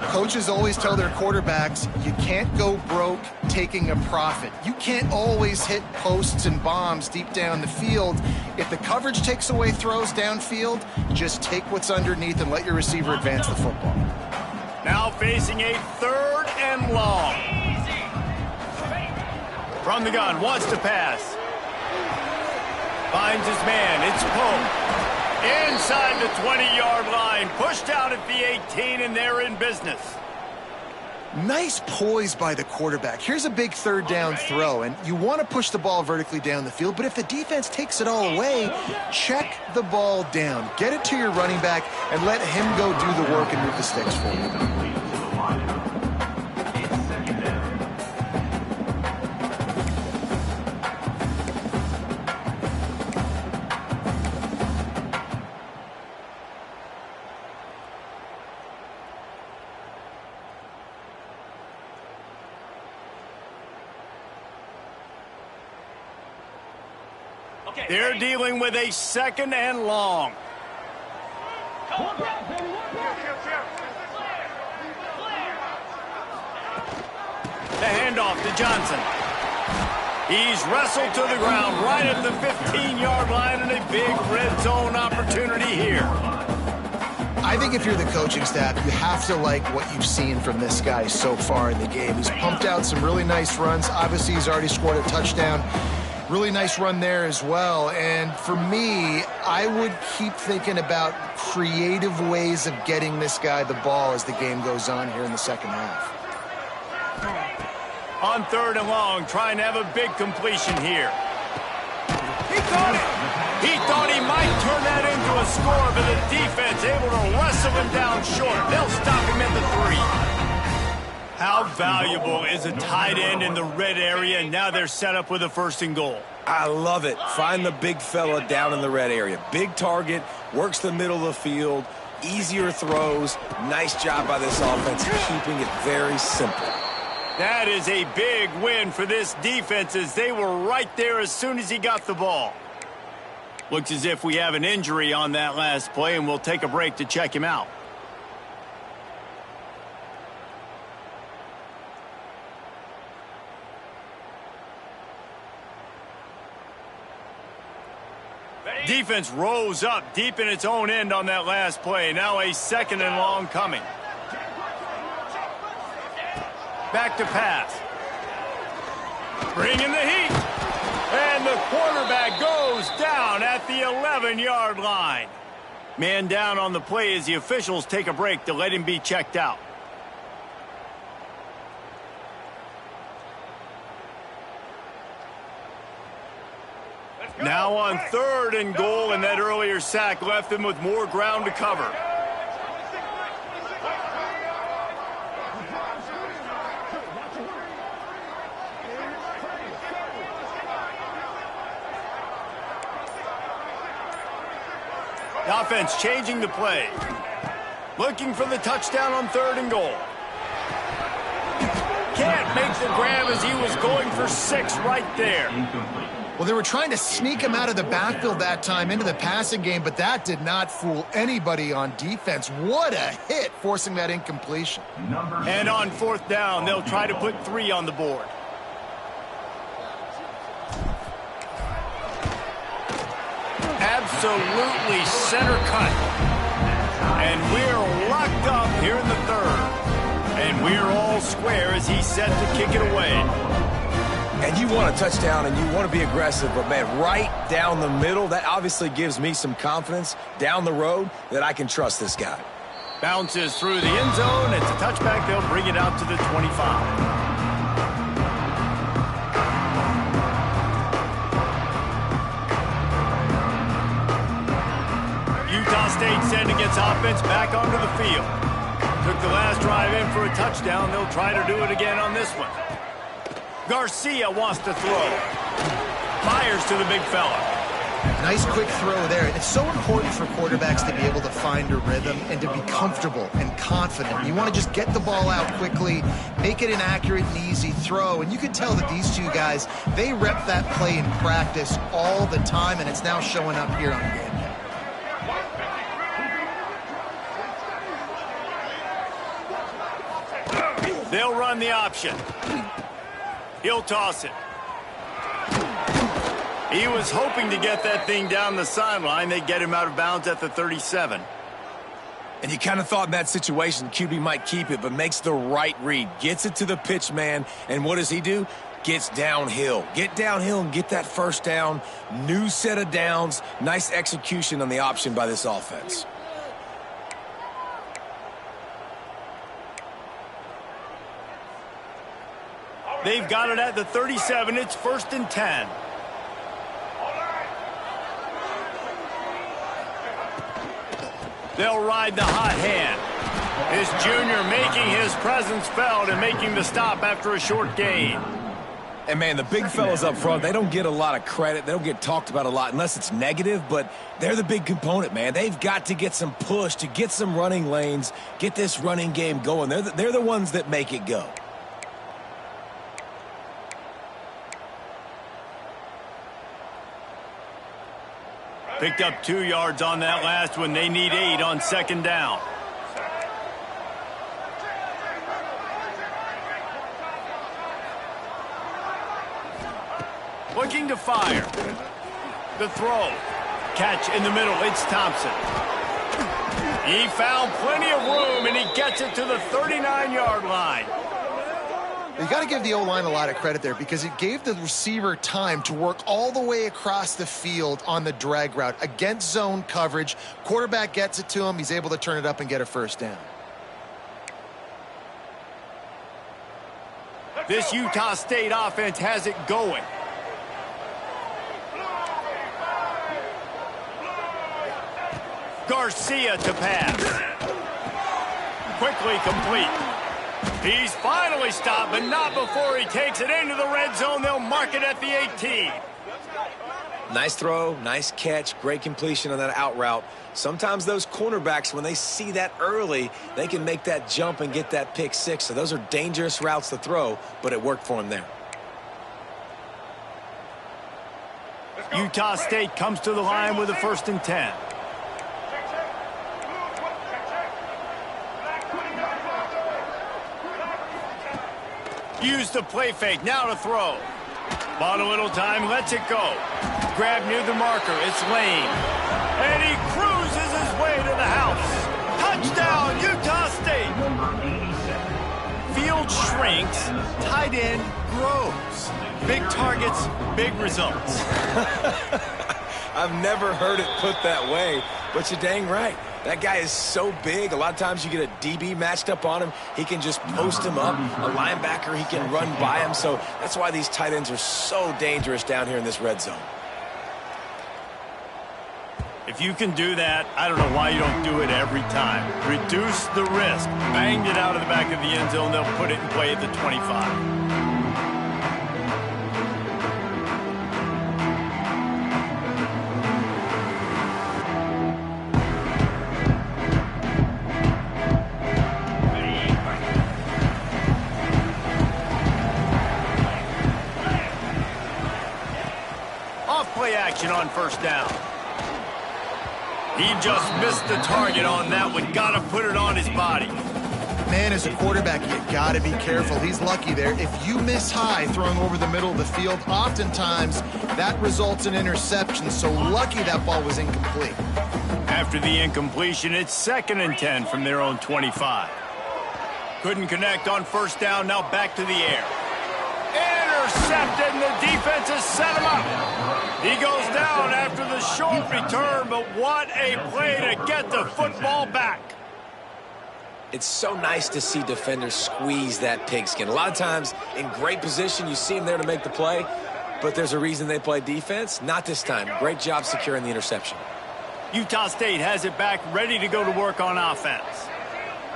Coaches always tell their quarterbacks, you can't go broke taking a profit. You can't always hit posts and bombs deep down the field. If the coverage takes away throws downfield, just take what's underneath and let your receiver advance the football. Now facing a 3rd and long. From the gun, wants to pass. Finds his man, it's Pope. Inside the 20-yard line, pushed out at the 18, and they're in business. Nice poise by the quarterback. Here's a big 3rd down throw, and you want to push the ball vertically down the field, but if the defense takes it all away, check the ball down. Get it to your running back and let him go do the work and move the sticks for you. They're dealing with a 2nd and long. The handoff to Johnson. He's wrestled to the ground right at the 15-yard line, and a big red zone opportunity here. I I think if you're the coaching staff, you have to like what you've seen from this guy so far in the game. He's pumped out some really nice runs. Obviously, he's already scored a touchdown. Really nice run there as well. And for me, I would keep thinking about creative ways of getting this guy the ball as the game goes on here in the second half. On 3rd and long, trying to have a big completion here. He got it! He thought he might turn that into a score, but the defense able to wrestle him down short. They'll stop him at the 3. How valuable is a tight end in the red area, and now they're set up with a 1st and goal. I love it. Find the big fella down in the red area. Big target, works the middle of the field, easier throws. Nice job by this offense, keeping it very simple. That is a big win for this defense as they were right there as soon as he got the ball. Looks as if we have an injury on that last play, and we'll take a break to check him out. Defense rose up deep in its own end on that last play. Now a 2nd and long coming. Back to pass. Bringing the heat. And the quarterback goes down at the 11-yard line. Man down on the play as the officials take a break to let him be checked out. Now on 3rd and goal, and that earlier sack left them with more ground to cover. The offense changing the play. Looking for the touchdown on 3rd and goal. Can't make the grab as he was going for 6 right there. Well, they were trying to sneak him out of the backfield that time into the passing game, but that did not fool anybody on defense. What a hit, forcing that incompletion. And on 4th down, they'll try to put 3 on the board. Absolutely center cut. And we're locked up here in the 3rd. And we're all square as he's set to kick it away. And you want a touchdown and you want to be aggressive, but man, right down the middle, that obviously gives me some confidence down the road that I can trust this guy. Bounces through the end zone. It's a touchback. They'll bring it out to the 25. Utah State sending its offense back onto the field. Took the last drive in for a touchdown. They'll try to do it again on this one. Garcia wants to throw. Fires to the big fella. Nice quick throw there. It's so important for quarterbacks to be able to find a rhythm and to be comfortable and confident. You want to just get the ball out quickly, make it an accurate and easy throw. And you can tell that these two guys, they rep that play in practice all the time, and it's now showing up here on game day. They'll run the option. He'll toss it. He was hoping to get that thing down the sideline. They get him out of bounds at the 37. And you kind of thought in that situation QB might keep it, but makes the right read. Gets it to the pitch man, and what does he do? Gets downhill. Get downhill and get that 1st down. New set of downs. Nice execution on the option by this offense. They've got it at the 37. It's 1st and 10. They'll ride the hot hand. This junior making his presence felt and making the stop after a short gain. And, man, the big fellas up front, they don't get a lot of credit. They don't get talked about a lot unless it's negative, but they're the big component, man. They've got to get some push, to get some running lanes, get this running game going. They're the ones that make it go. Picked up 2 yards on that last one. They need 8 on 2nd down. Looking to fire. The throw. Catch in the middle. It's Thompson. He found plenty of room, and he gets it to the 39-yard line. You got to give the O-line a lot of credit there because it gave the receiver time to work all the way across the field on the drag route against zone coverage. Quarterback gets it to him. He's able to turn it up and get a first down. This Utah State offense has it going. Garcia to pass. Quickly complete. He's finally stopped, but not before he takes it into the red zone. They'll mark it at the 18. Nice throw, nice catch, great completion on that out route. Sometimes those cornerbacks, when they see that early, they can make that jump and get that pick six. So those are dangerous routes to throw, but it worked for him there. Utah State comes to the line with a 1st and 10. Use the play fake, now to throw. Bought a little time, lets it go. Grab near the marker, it's Lane. And he cruises his way to the house. Touchdown, Utah State. Field shrinks, tight end grows. Big targets, big results. I've never heard it put that way, but you're dang right. That guy is so big. A lot of times you get a DB matched up on him. He can just post him up. A linebacker, he can run by him. So that's why these tight ends are so dangerous down here in this red zone. If you can do that, I don't know why you don't do it every time. Reduce the risk. Banged it out of the back of the end zone. They'll put it in play at the 25. Play action on 1st down. He just missed the target on that one. Got to put it on his body. Man, as a quarterback, you got to be careful. He's lucky there. If you miss high throwing over the middle of the field, oftentimes that results in interception. So lucky that ball was incomplete. After the incompletion, it's 2nd and 10 from their own 25. Couldn't connect on 1st down. Now back to the air. Intercepted, and the defense has set him up. He goes down after the short return, but what a play to get the football back. It's so nice to see defenders squeeze that pigskin. A lot of times in great position, you see them there to make the play, but there's a reason they play defense. Not this time. Great job securing the interception. Utah State has it back, ready to go to work on offense.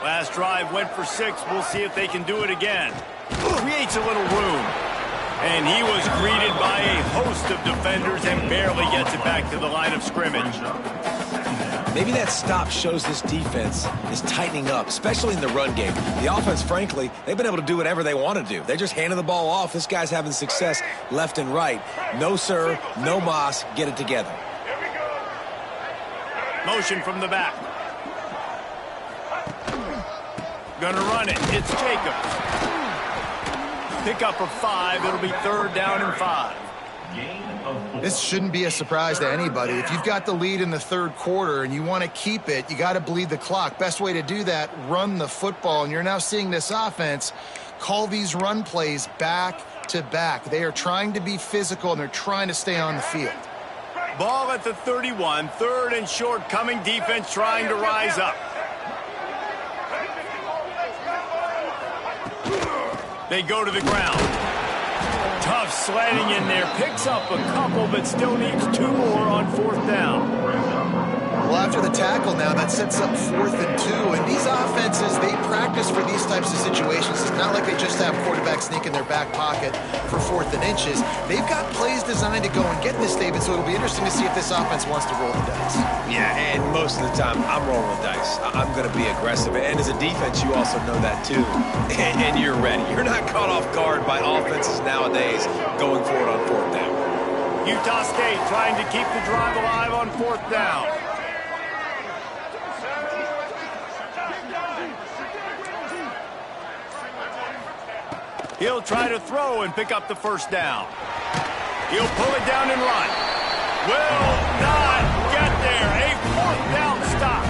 Last drive went for 6. We'll see if they can do it again. Creates a little room. And he was greeted by a host of defenders and barely gets it back to the line of scrimmage. Maybe that stop shows this defense is tightening up, especially in the run game. The offense, frankly, they've been able to do whatever they want to do. They're just handing the ball off. This guy's having success left and right. No, sir, no mas. Get it together. Motion from the back. Gonna run it. It's Jacobs. Pickup of 5. It'll be 3rd down and 5. This shouldn't be a surprise to anybody. If you've got the lead in the 3rd quarter and you want to keep it, you got to bleed the clock. Best way to do that, run the football. And you're now seeing this offense call these run plays back to back. They are trying to be physical, and they're trying to stay on the field. Ball at the 31. 3rd and short coming. Defense trying to rise up. They go to the ground. Tough sledding in there. Picks up a couple, but still needs 2 more on 4th down. Well, after the tackle now, that sets up 4th and 2. And these offenses, they practice for these types of situations. It's not like they just have quarterbacks sneak in their back pocket for 4th and inches. They've got plays designed to go and get this, David, so it'll be interesting to see if this offense wants to roll the dice. Yeah, and most of the time, I'm rolling the dice. I'm going to be aggressive. And as a defense, you also know that, too. And you're ready. You're not caught off guard by offenses nowadays going for it on 4th down. Utah State trying to keep the drive alive on 4th down. He'll try to throw and pick up the 1st down. He'll pull it down and run. Will not get there. A 4th down stop.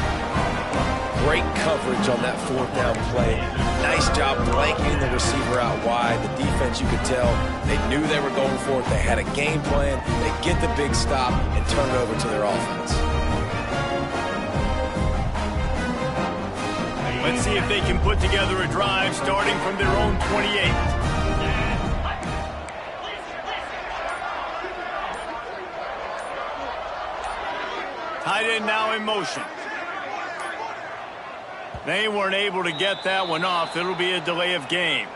coverage on that fourth down play. Nice job blanketing the receiver out wide. The defense, you could tell, they knew they were going for it. They had a game plan. They get the big stop and turn it over to their offense. Let's see if they can put together a drive starting from their own 28. Tight end now in motion. They weren't able to get that one off. It'll be a delay of game.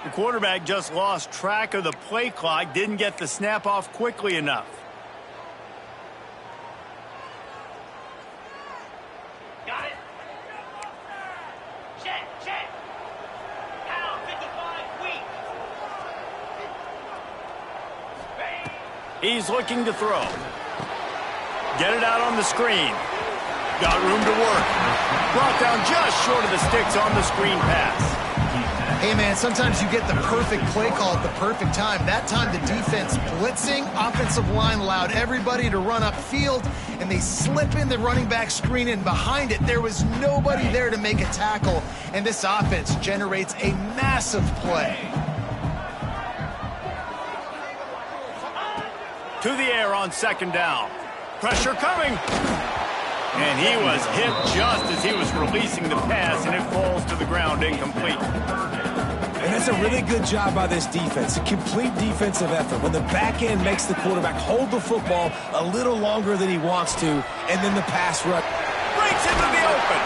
The quarterback just lost track of the play clock, didn't get the snap off quickly enough. Got it. Check. Pound 55 weak. He's looking to throw. Get it out on the screen. Got room to work. Brought down just short of the sticks on the screen pass. Hey, man, sometimes you get the perfect play call at the perfect time. That time the defense blitzing, offensive line allowed everybody to run upfield, and they slip in the running back screen, and behind it there was nobody there to make a tackle, and this offense generates a massive play. To the air on second down. Pressure coming. And he was hit just as he was releasing the pass, and it falls to the ground incomplete. And that's a really good job by this defense, a complete defensive effort. When the back end makes the quarterback hold the football a little longer than he wants to, and then the pass rush Breaks into the open.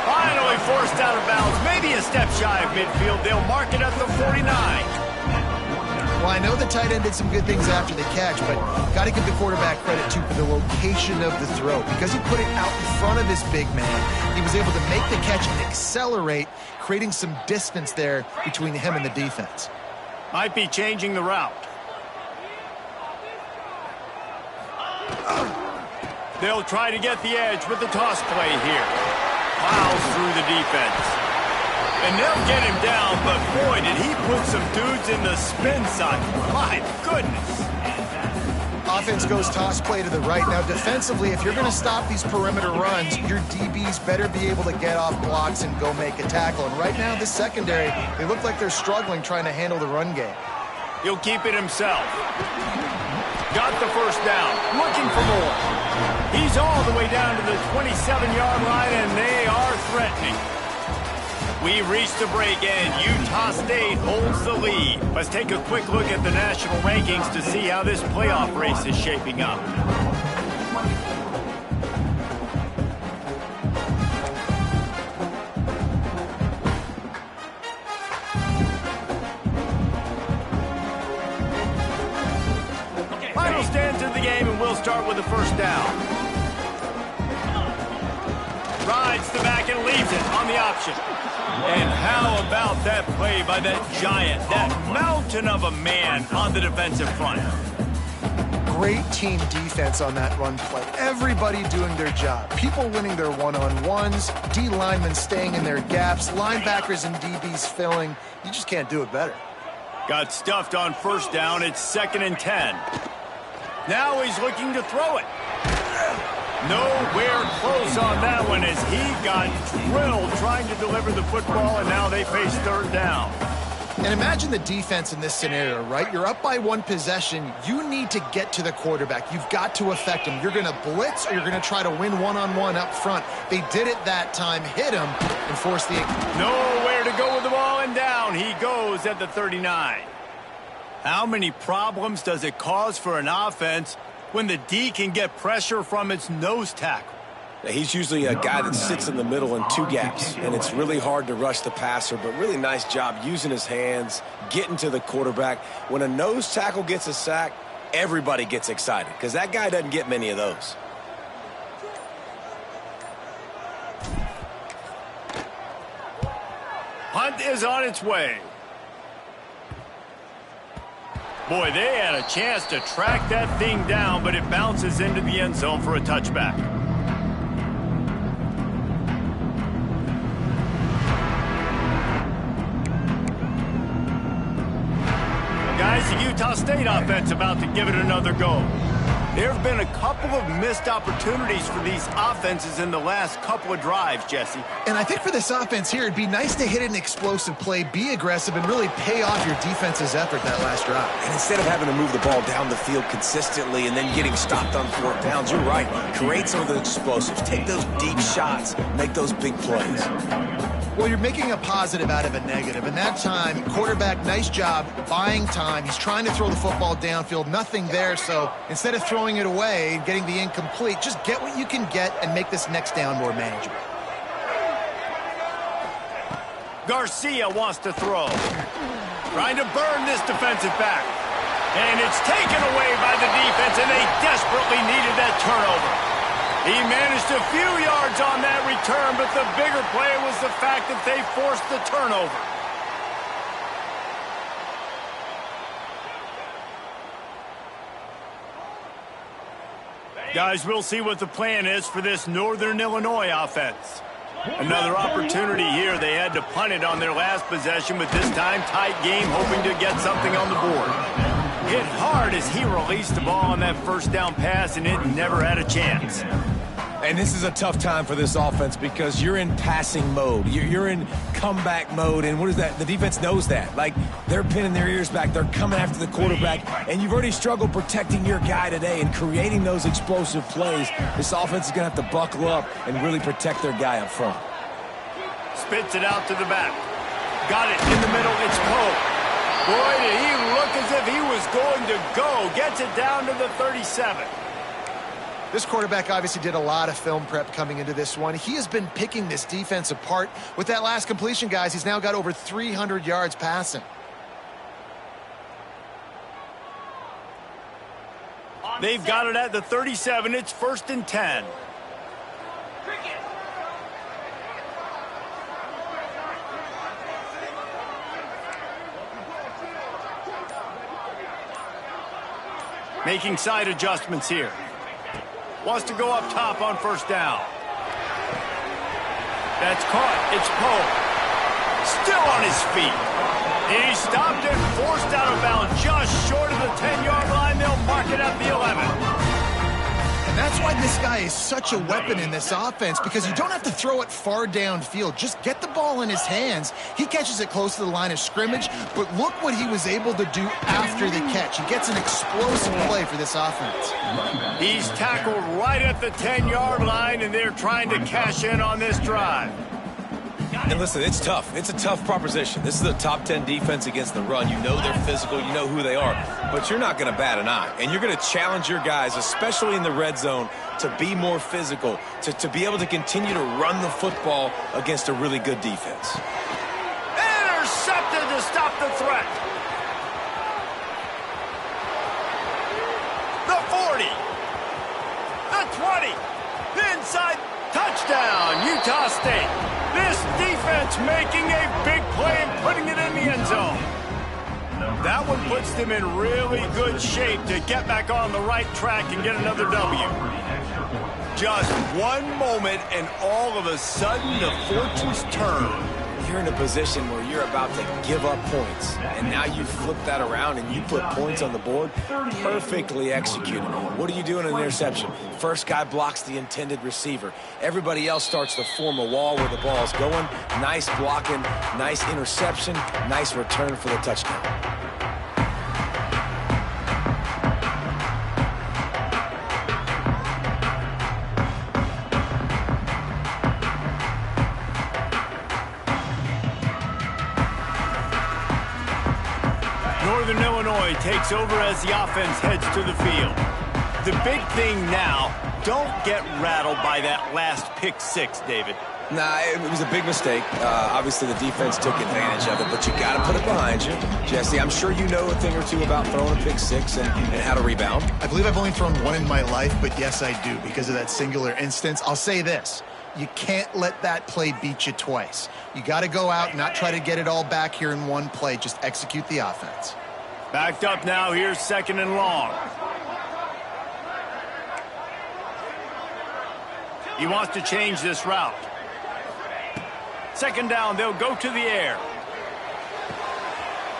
Finally forced out of bounds, maybe a step shy of midfield. They'll mark it at the 49. Well, I know the tight end did some good things after the catch, but got to give the quarterback credit, too, for the location of the throw. Because he put it out in front of his big man, he was able to make the catch and accelerate, creating some distance there between him and the defense. Might be changing the route. They'll try to get the edge with the toss play here. Plows through the defense. And they'll get him down, but boy, did he put some dudes in the spin side. My goodness. Offense goes toss play to the right. Now, defensively, if you're going to stop these perimeter runs, your DBs better be able to get off blocks and go make a tackle. And right now, this secondary, they look like they're struggling trying to handle the run game. He'll keep it himself. Got the first down. Looking for more. He's all the way down to the 27-yard line, and they are threatening. We reached the break, and Utah State holds the lead. Let's take a quick look at the national rankings to see how this playoff race is shaping up. Final stands in the game, and we'll start with the first down. Rides the back and leaves it on the option. And how about that play by that giant, that mountain of a man on the defensive front? Great team defense on that run play. Everybody doing their job. People winning their one-on-ones, D linemen staying in their gaps, linebackers and DBs filling. You just can't do it better. Got stuffed on first down. It's 2nd and 10. Now he's looking to throw it. Nowhere close on that one as he got drilled trying to deliver the football, and now they face third down. And imagine the defense in this scenario, right? You're up by one possession. You need to get to the quarterback. You've got to affect him. You're going to blitz or you're going to try to win one-on-one up front. They did it that time, hit him, and forced the... Nowhere to go with the ball, and down he goes at the 39. How many problems does it cause for an offense when the D can get pressure from its nose tackle? He's usually a guy that sits in the middle in two gaps, and it's really hard to rush the passer, but really nice job using his hands, getting to the quarterback. When a nose tackle gets a sack, everybody gets excited because that guy doesn't get many of those. Punt is on its way. Boy, they had a chance to track that thing down, but it bounces into the end zone for a touchback. Guys, the Utah State offense about to give it another go. There have been a couple of missed opportunities for these offenses in the last couple of drives, Jesse. And I think for this offense here, it'd be nice to hit an explosive play, be aggressive, and really pay off your defense's effort that last drive. And instead of having to move the ball down the field consistently and then getting stopped on fourth downs, you're right. Create some of the explosives. Take those deep shots. Make those big plays. Well, you're making a positive out of a negative. And that time, quarterback, nice job buying time. He's trying to throw the football downfield. Nothing there. So instead of throwing it away and getting the incomplete, just get what you can get and make this next down more manageable. Garcia wants to throw. Trying to burn this defensive back. And it's taken away by the defense, and they desperately needed that turnover. He managed a few yards on that return, but the bigger play was the fact that they forced the turnover. Guys, we'll see what the plan is for this Northern Illinois offense. Another opportunity here. They had to punt it on their last possession, but this time tight game, hoping to get something on the board. Hit hard as he released the ball on that first down pass, and it never had a chance. And this is a tough time for this offense because you're in passing mode. You're in comeback mode, and what is that? The defense knows that. Like, they're pinning their ears back. They're coming after the quarterback, and you've already struggled protecting your guy today and creating those explosive plays. This offense is going to have to buckle up and really protect their guy up front. Spits it out to the back. Got it in the middle. It's Pope. Boy, did he look as if he was going to go. Gets it down to the 37. This quarterback obviously did a lot of film prep coming into this one. He has been picking this defense apart. With that last completion, guys, he's now got over 300 yards passing. They've got it at the 37. It's 1st and 10. Making side adjustments here. Wants to go up top on 1st down. That's caught. It's Pope. Still on his feet. He stopped and forced out of bounds just short of the 10-yard line. They'll mark it at the 11. And that's why this guy is such a weapon in this offense, because you don't have to throw it far downfield. Just get the ball in his hands. He catches it close to the line of scrimmage, but look what he was able to do after the catch. He gets an explosive play for this offense. He's tackled right at the 10-yard line, and they're trying to cash in on this drive. And listen, it's tough. It's a tough proposition. This is a top 10 defense against the run. You know they're physical. You know who they are. But you're not going to bat an eye. And you're going to challenge your guys, especially in the red zone, to be more physical, to be able to continue to run the football against a really good defense. Intercepted to stop the threat. The 40. The 20. The inside. Touchdown, Utah State. This defense making a big play and putting it in the end zone. That one puts them in really good shape to get back on the right track and get another W. Just one moment and all of a sudden the fortunes turn. You're in a position where you're about to give up points, and now you flip that around and you put points on the board. Perfectly executed. What do you do in an interception? First guy blocks the intended receiver. Everybody else starts to form a wall where the ball's going. Nice blocking, nice interception, nice return for the touchdown. Northern Illinois takes over as the offense heads to the field. The big thing now, don't get rattled by that last pick six, David. Nah, it was a big mistake. Obviously, the defense took advantage of it, but you got to put it behind you. Jesse, I'm sure you know a thing or two about throwing a pick six and how to rebound. I believe I've only thrown one in my life, but yes, I do, because of that singular instance. I'll say this. You can't let that play beat you twice. You got to go out and not try to get it all back here in one play. Just execute the offense. Backed up now. Here's 2nd and long. He wants to change this route. 2nd down, they'll go to the air.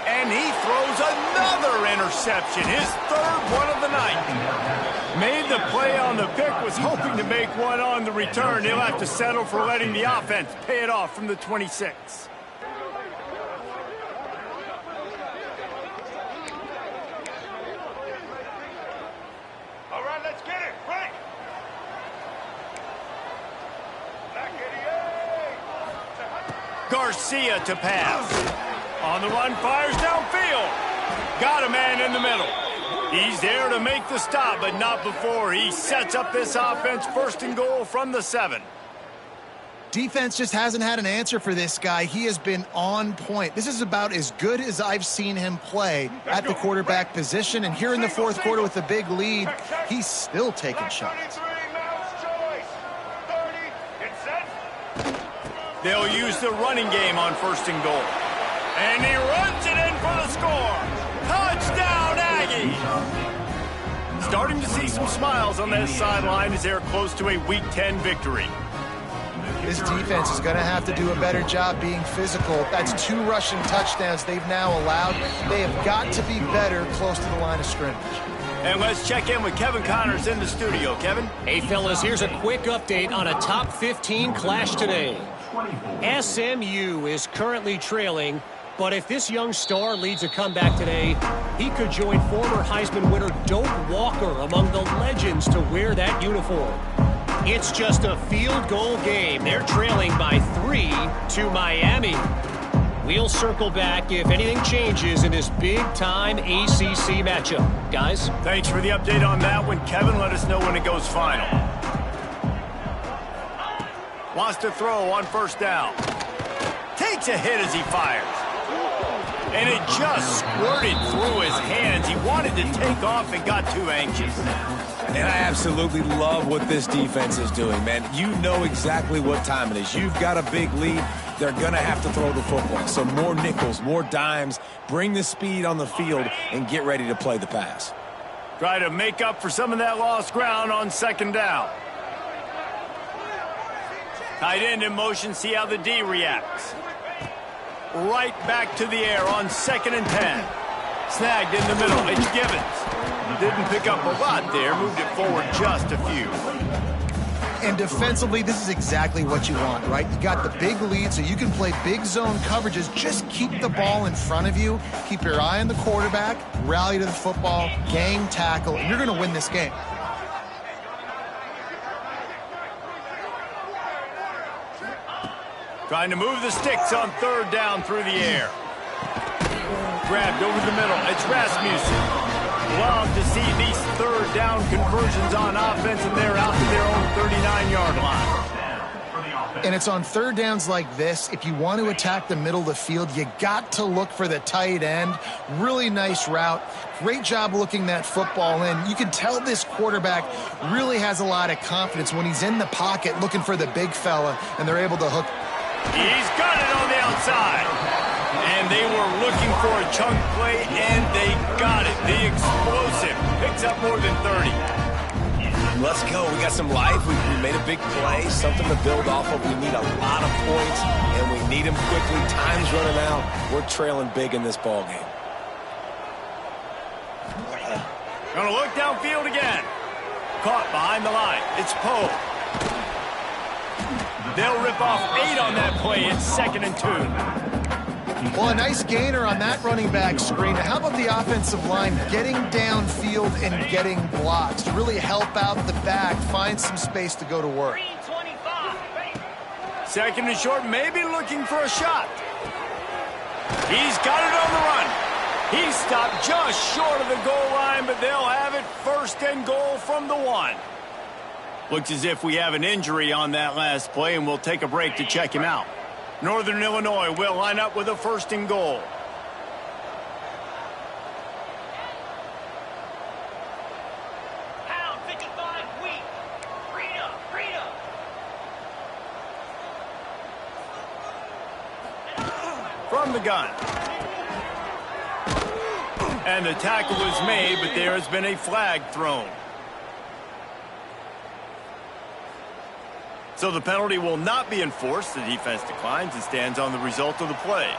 And he throws another interception, his third one of the night. Made the play on the pick, was hoping to make one on the return. He'll have to settle for letting the offense pay it off from the 26. All right, let's get it. Right. Garcia to pass. On the run, fires downfield. Got a man in the middle. He's there to make the stop, but not before he sets up this offense first and goal from the 7. Defense just hasn't had an answer for this guy. He has been on point. This is about as good as I've seen him play at the quarterback position. And here in the fourth quarter with a big lead, he's still taking shots. They'll use the running game on first and goal. And he runs it in for the score. Touchdown, Aggies! Starting to see some smiles on that sideline as they're close to a Week 10 victory. This defense is going to have to do a better job being physical. That's 2 rushing touchdowns they've now allowed. They have got to be better close to the line of scrimmage. And let's check in with Kevin Connors in the studio. Kevin? Hey, fellas, here's a quick update on a top 15 clash today. SMU is currently trailing, but if this young star leads a comeback today, he could join former Heisman winner Doak Walker among the legends to wear that uniform. It's just a field goal game. They're trailing by 3 to Miami. We'll circle back if anything changes in this big-time ACC matchup. Guys? Thanks for the update on that one. Kevin, let us know when it goes final. Wants to throw on first down. Takes a hit as he fires. And it just squirted through his hands. He wanted to take off and got too anxious. And I absolutely love what this defense is doing, man. You know exactly what time it is. You've got a big lead. They're going to have to throw the football. So more nickels, more dimes, bring the speed on the field, and get ready to play the pass. Try to make up for some of that lost ground on second down. Tight end in motion, see how the D reacts. Right back to the air on 2nd and 10. Snagged in the middle, it's Gibbons. Didn't pick up a lot there, moved it forward just a few. And defensively, this is exactly what you want, right? You got the big lead, so you can play big zone coverages. Just keep the ball in front of you. Keep your eye on the quarterback, rally to the football, gang tackle, and you're going to win this game. Trying to move the sticks on third down through the air. Grabbed over the middle. It's Rasmussen. Love to see these third down conversions on offense, and they're out to their own 39-yard line. And it's on third downs like this. If you want to attack the middle of the field, you got to look for the tight end. Really nice route. Great job looking that football in. You can tell this quarterback really has a lot of confidence when he's in the pocket looking for the big fella, and they're able to hook. He's got it on the outside. And they were looking for a chunk play, and they got it. The explosive picks up more than 30. Let's go. We got some life. We made a big play, something to build off of. We need a lot of points, and we need them quickly. Time's running out. We're trailing big in this ball game. Gonna look downfield again. Caught behind the line. It's Poe. They'll rip off 8 on that play. It's 2nd and 2. Well, a nice gainer on that running back screen. How about the offensive line getting downfield and getting blocks to really help out the back, find some space to go to work? 2nd and short, maybe looking for a shot. He's got it on the run. He stopped just short of the goal line, but they'll have it 1st and goal from the 1. Looks as if we have an injury on that last play, and we'll take a break to check him out. Northern Illinois will line up with a 1st and goal. Pound 55 weak. Freedom. From the gun. And the tackle is made, but there has been a flag thrown. So the penalty will not be enforced. The defense declines and stands on the result of the play.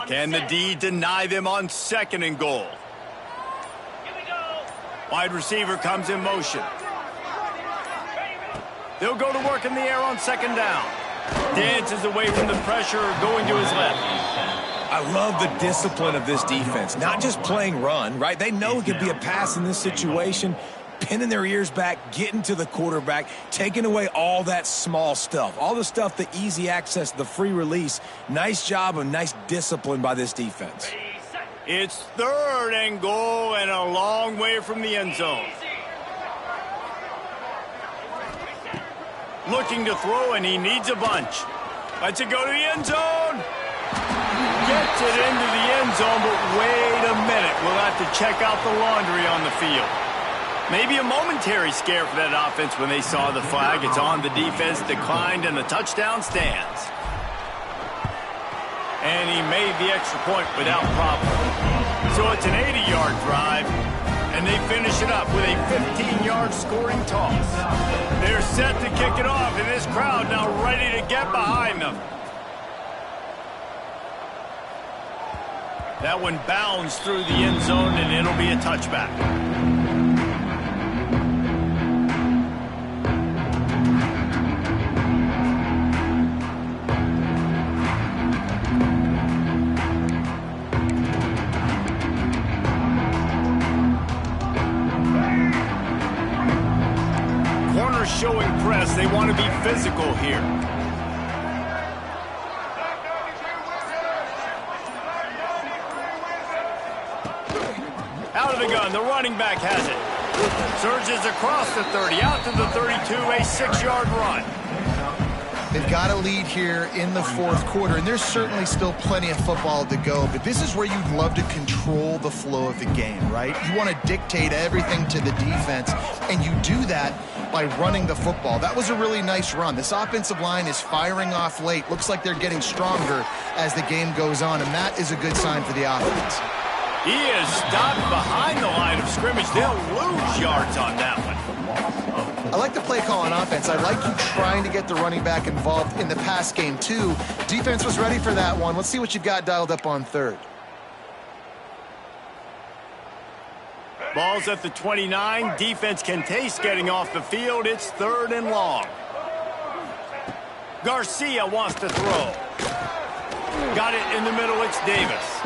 Can the D deny them on 2nd and goal? Here we go. Wide receiver comes in motion. They'll go to work in the air on 2nd down. Dances away from the pressure, going to his left. I love the discipline of this defense. Not just playing run, right? They know it could be a pass in this situation. Pinning their ears back, getting to the quarterback, taking away all that small stuff. All the stuff, the easy access, the free release. Nice job and nice discipline by this defense. It's 3rd and goal and a long way from the end zone. Looking to throw, and he needs a bunch. Lets it go to the end zone. Gets it into the end zone, but wait a minute. We'll have to check out the laundry on the field. Maybe a momentary scare for that offense when they saw the flag. It's on, the defense declined, and the touchdown stands. And he made the extra point without problem. So it's an 80-yard drive, and they finish it up with a 15-yard scoring toss. They're set to kick it off, and this crowd now ready to get behind them. That one bounds through the end zone, and it'll be a touchback. Corner showing press. They want to be physical here. Out of the gun, the running back has it. Surges across the 30, out to the 32, a 6-yard run. They've got a lead here in the 4th quarter, and there's certainly still plenty of football to go, but this is where you'd love to control the flow of the game, right? You want to dictate everything to the defense, and you do that by running the football. That was a really nice run. This offensive line is firing off late. Looks like they're getting stronger as the game goes on, and that is a good sign for the offense. He is stopped behind the line of scrimmage. They'll lose yards on that one. I like the play call on offense. I like you trying to get the running back involved in the pass game, too. Defense was ready for that one. Let's see what you've got dialed up on 3rd. Ball's at the 29. Defense can taste getting off the field. It's 3rd and long. Garcia wants to throw. Got it in the middle. It's Davis.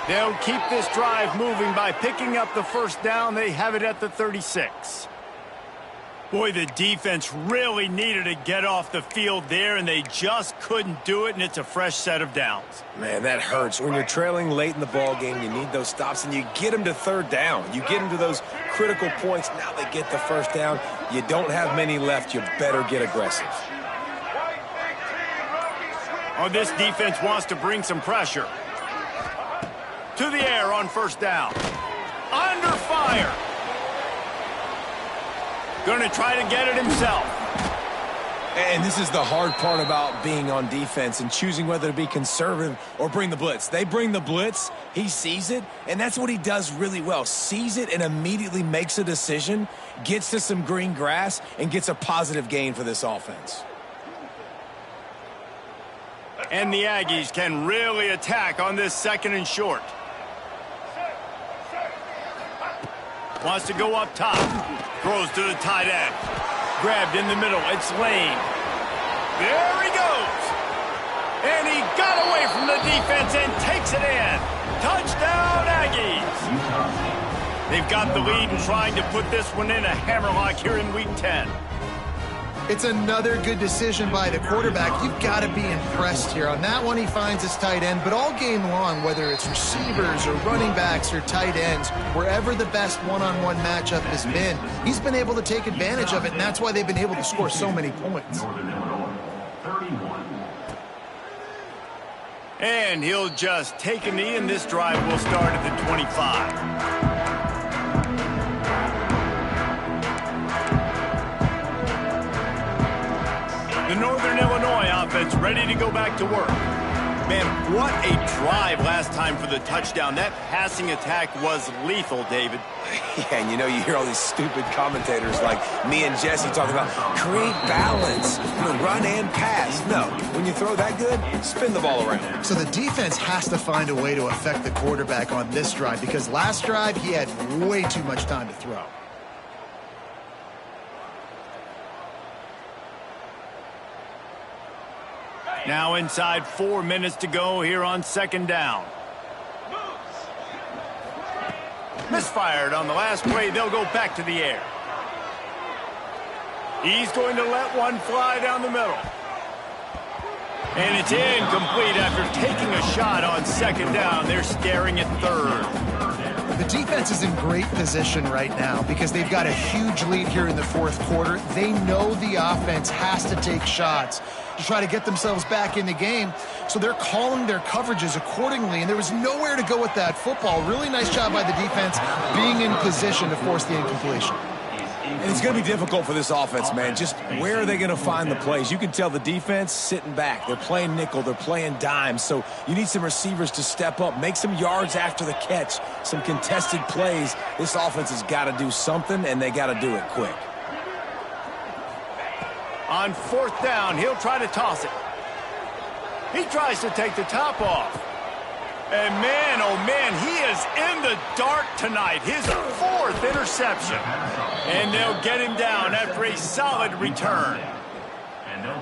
They'll keep this drive moving by picking up the 1st down. They have it at the 36. Boy, the defense really needed to get off the field there, and they just couldn't do it, and it's a fresh set of downs. Man, that hurts. When you're trailing late in the ball game, you need those stops, and you get them to 3rd down. You get them to those critical points. Now they get the 1st down. You don't have many left. You better get aggressive. Oh, this defense wants to bring some pressure. To the air on 1st down. Under fire. Going to try to get it himself. And this is the hard part about being on defense and choosing whether to be conservative or bring the blitz. They bring the blitz, he sees it, and that's what he does really well. Sees it and immediately makes a decision, gets to some green grass, and gets a positive gain for this offense. And the Aggies can really attack on this 2nd and short. Wants to go up top. Throws to the tight end. Grabbed in the middle. It's Lane. There he goes. And he got away from the defense and takes it in. Touchdown, Aggies. They've got the lead and trying to put this one in a hammerlock here in Week 10. It's another good decision by the quarterback. You've got to be impressed here. On that one, he finds his tight end, but all game long, whether it's receivers or running backs or tight ends, wherever the best one-on-one matchup has been, he's been able to take advantage of it, and that's why they've been able to score so many points. And he'll just take a knee, and this drive will start at the 25. The Northern Illinois offense ready to go back to work. Man, what a drive last time for the touchdown. That passing attack was lethal, David. Yeah, and you hear all these stupid commentators like me and Jesse talking about create balance, run and pass. No, when you throw that good, spin the ball around. So the defense has to find a way to affect the quarterback on this drive because last drive he had way too much time to throw. Now inside 4 minutes to go here on second down. Misfired on the last play. They'll go back to the air. He's going to let one fly down the middle. And it's incomplete after taking a shot on second down. They're staring at third. The defense is in great position right now because they've got a huge lead here in the fourth quarter. They know the offense has to take shots to try to get themselves back in the game. So they're calling their coverages accordingly, and there was nowhere to go with that football. Really nice job by the defense being in position to force the incompletion. And it's going to be difficult for this offense, man. Just where are they going to find the plays? You can tell the defense sitting back. They're playing nickel. They're playing dime. So you need some receivers to step up, make some yards after the catch, some contested plays. This offense has got to do something, and they got to do it quick. On fourth down, he'll try to toss it. He tries to take the top off. And man, oh man, he is in the dark tonight. His fourth interception. And they'll get him down after a solid return.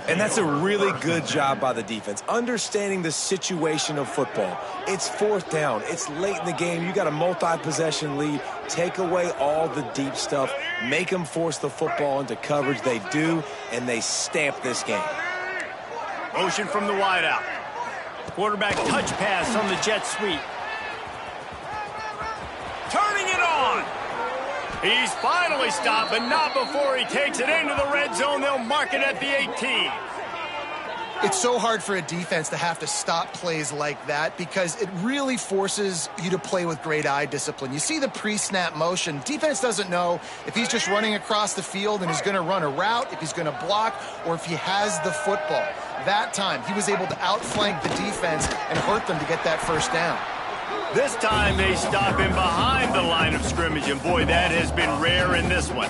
And that's a really good job by the defense, understanding the situation of football. It's fourth down. It's late in the game. You got a multi-possession lead. Take away all the deep stuff. Make them force the football into coverage. They do, and they stamp this game. Motion from the wideout. Quarterback touch pass on the jet sweep. Turning it on. He's finally stopped, but not before he takes it into the red zone. They'll mark it at the 18. It's so hard for a defense to have to stop plays like that because it really forces you to play with great eye discipline. You see the pre-snap motion. Defense doesn't know if he's just running across the field and he's going to run a route, if he's going to block, or if he has the football. That time, he was able to outflank the defense and hurt them to get that first down. This time they stop him behind the line of scrimmage, and boy, that has been rare in this one.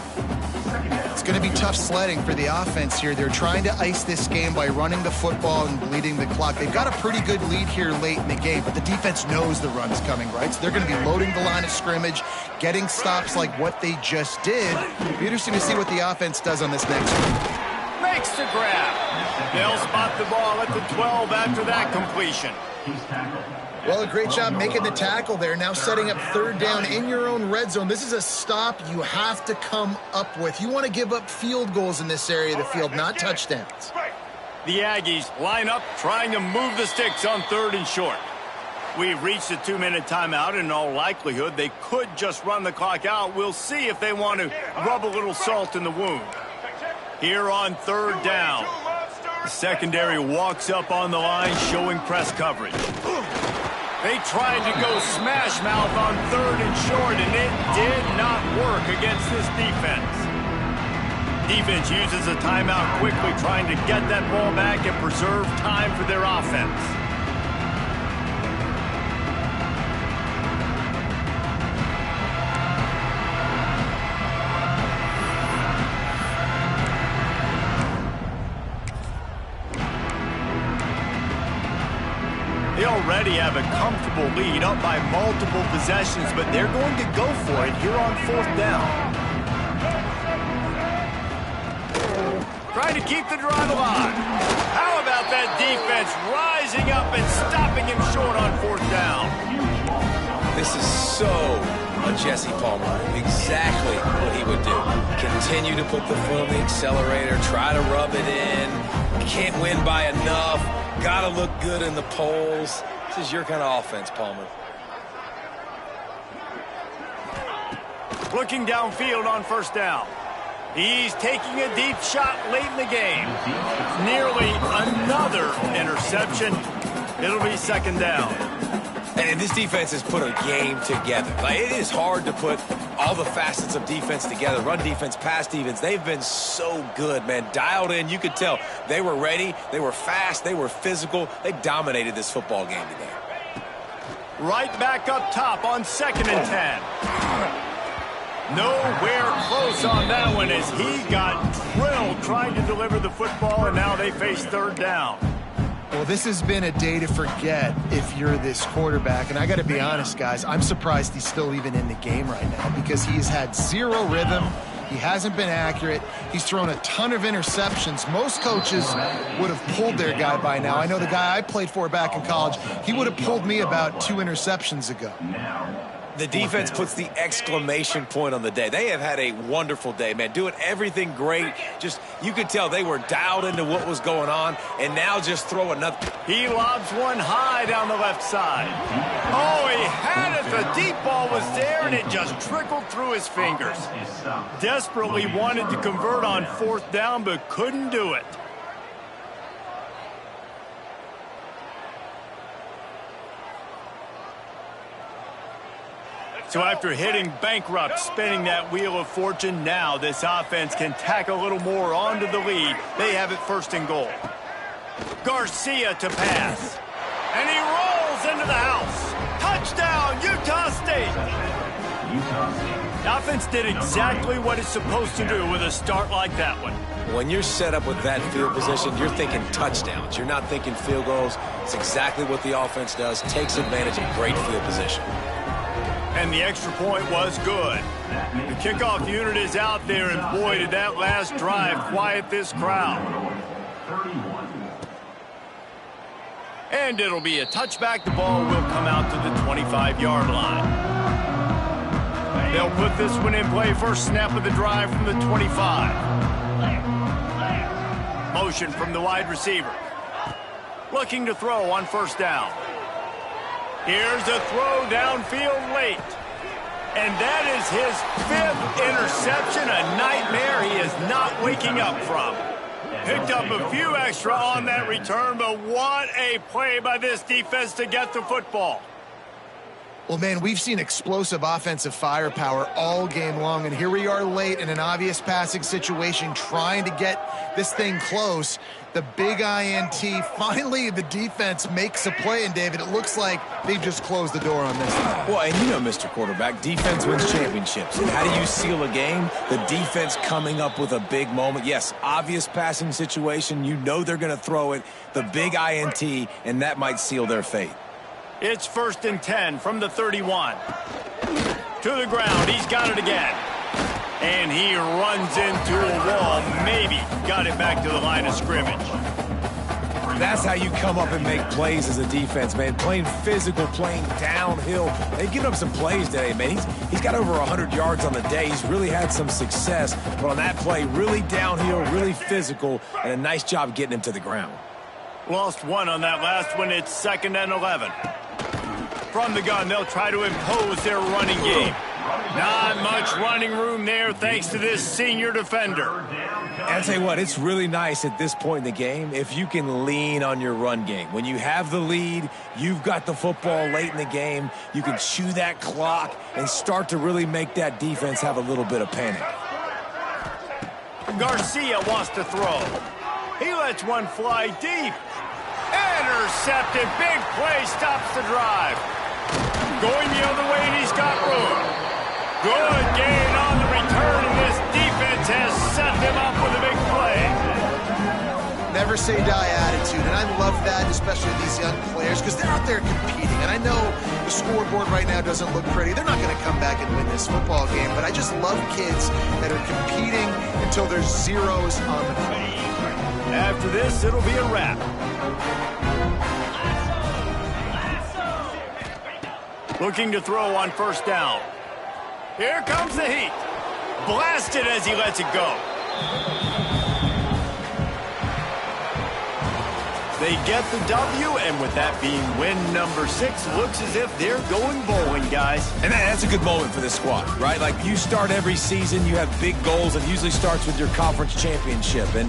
It's going to be tough sledding for the offense here. They're trying to ice this game by running the football and bleeding the clock. They've got a pretty good lead here late in the game, but the defense knows the run's coming, right? So they're going to be loading the line of scrimmage, getting stops like what they just did. It'll be interesting to see what the offense does on this next one. Makes the grab. They'll spot the ball at the 12 after that completion. Well, a great job making the tackle there. Now setting up third down in your own red zone. This is a stop you have to come up with. You want to give up field goals in this area of the field, not touchdowns. The Aggies line up, trying to move the sticks on third and short. We've reached a 2-minute timeout, and in all likelihood, they could just run the clock out. We'll see if they want to rub a little salt in the wound. Here on third down, the secondary walks up on the line, showing press coverage. They tried to go smash mouth on third and short, and it did not work against this defense. Defense uses a timeout quickly, trying to get that ball back and preserve time for their offense. They already have a comfortable lead, up by multiple possessions, but they're going to go for it here on fourth down. Trying to keep the drive alive. How about that defense rising up and stopping him short on fourth down? This is so a Jesse Palmer. Exactly what he would do. Continue to put the foot on the accelerator, try to rub it in. Can't win by enough. Gotta look good in the polls. This is your kind of offense, Palmer. Looking downfield on first down. He's taking a deep shot late in the game. Nearly another interception. It'll be second down. And this defense has put a game together. Like, it is hard to put all the facets of defense together. Run defense, pass defense. They've been so good, man. Dialed in. You could tell they were ready. They were fast. They were physical. They dominated this football game today. Right back up top on 2nd and 10. Nowhere close on that one as he got drilled trying to deliver the football, and now they face 3rd down. Well, this has been a day to forget if you're this quarterback. And I got to be honest, guys, I'm surprised he's still even in the game right now because he's had 0 rhythm. He hasn't been accurate. He's thrown a ton of interceptions. Most coaches would have pulled their guy by now. I know the guy I played for back in college, he would have pulled me about 2 interceptions ago. The defense puts the exclamation point on the day. They have had a wonderful day, man, doing everything great. Just, you could tell they were dialed into what was going on, and now just throw another. He lobs one high down the left side. Oh, he had it. The deep ball was there, and it just trickled through his fingers. Desperately wanted to convert on 4th down, but couldn't do it. So after hitting bankrupt, spinning that wheel of fortune, now this offense can tack a little more onto the lead. They have it 1st and goal. Garcia to pass. And he rolls into the house. Touchdown, Utah State. The offense did exactly what it's supposed to do with a start like that one. When you're set up with that field position, you're thinking touchdowns. You're not thinking field goals. It's exactly what the offense does. Takes advantage of great field position. And the extra point was good. The kickoff unit is out there, and boy, did that last drive quiet this crowd. And it'll be a touchback. The ball will come out to the 25-yard line. They'll put this one in play. First snap of the drive from the 25. Motion from the wide receiver. Looking to throw on 1st down. Here's a throw downfield late. And that is his 5th interception, a nightmare he is not waking up from. Picked up a few extra on that return, but what a play by this defense to get the football. Well, man, we've seen explosive offensive firepower all game long, and here we are late in an obvious passing situation trying to get this thing close. The big INT, finally the defense makes a play, and David, it looks like they've just closed the door on this one. Well, and you know, Mr. Quarterback, defense wins championships. And how do you seal a game? The defense coming up with a big moment. Yes, obvious passing situation. You know they're going to throw it. The big INT, and that might seal their fate. It's 1st and 10 from the 31. To the ground. He's got it again. And he runs into a wall. Maybe got it back to the line of scrimmage. That's how you come up and make plays as a defense, man. Playing physical, playing downhill. They've given up some plays today, man. He's got over 100 yards on the day. He's really had some success. But on that play, really downhill, really physical, and a nice job getting him to the ground. Lost one on that last one. It's 2nd and 11. From the gun, they'll try to impose their running game. Not much running room there thanks to this senior defender. I'll tell you what, it's really nice at this point in the game if you can lean on your run game. When you have the lead, you've got the football late in the game, you can chew that clock and start to really make that defense have a little bit of panic. Garcia wants to throw. He lets one fly deep. Intercepted. Big play stops the drive. Going the other way, and he's got room. Good gain on the return, and this defense has set them up with a big play. Never say die attitude, and I love that, especially these young players, because they're out there competing. And I know the scoreboard right now doesn't look pretty. They're not going to come back and win this football game, but I just love kids that are competing until there's zeros on the field. After this, it'll be a wrap. Looking to throw on 1st down. Here comes the heat. Blasted as he lets it go. They get the W, and with that being win number 6, looks as if they're going bowling, guys. And that's a good moment for this squad, right? Like, you start every season, you have big goals, and it usually starts with your conference championship. And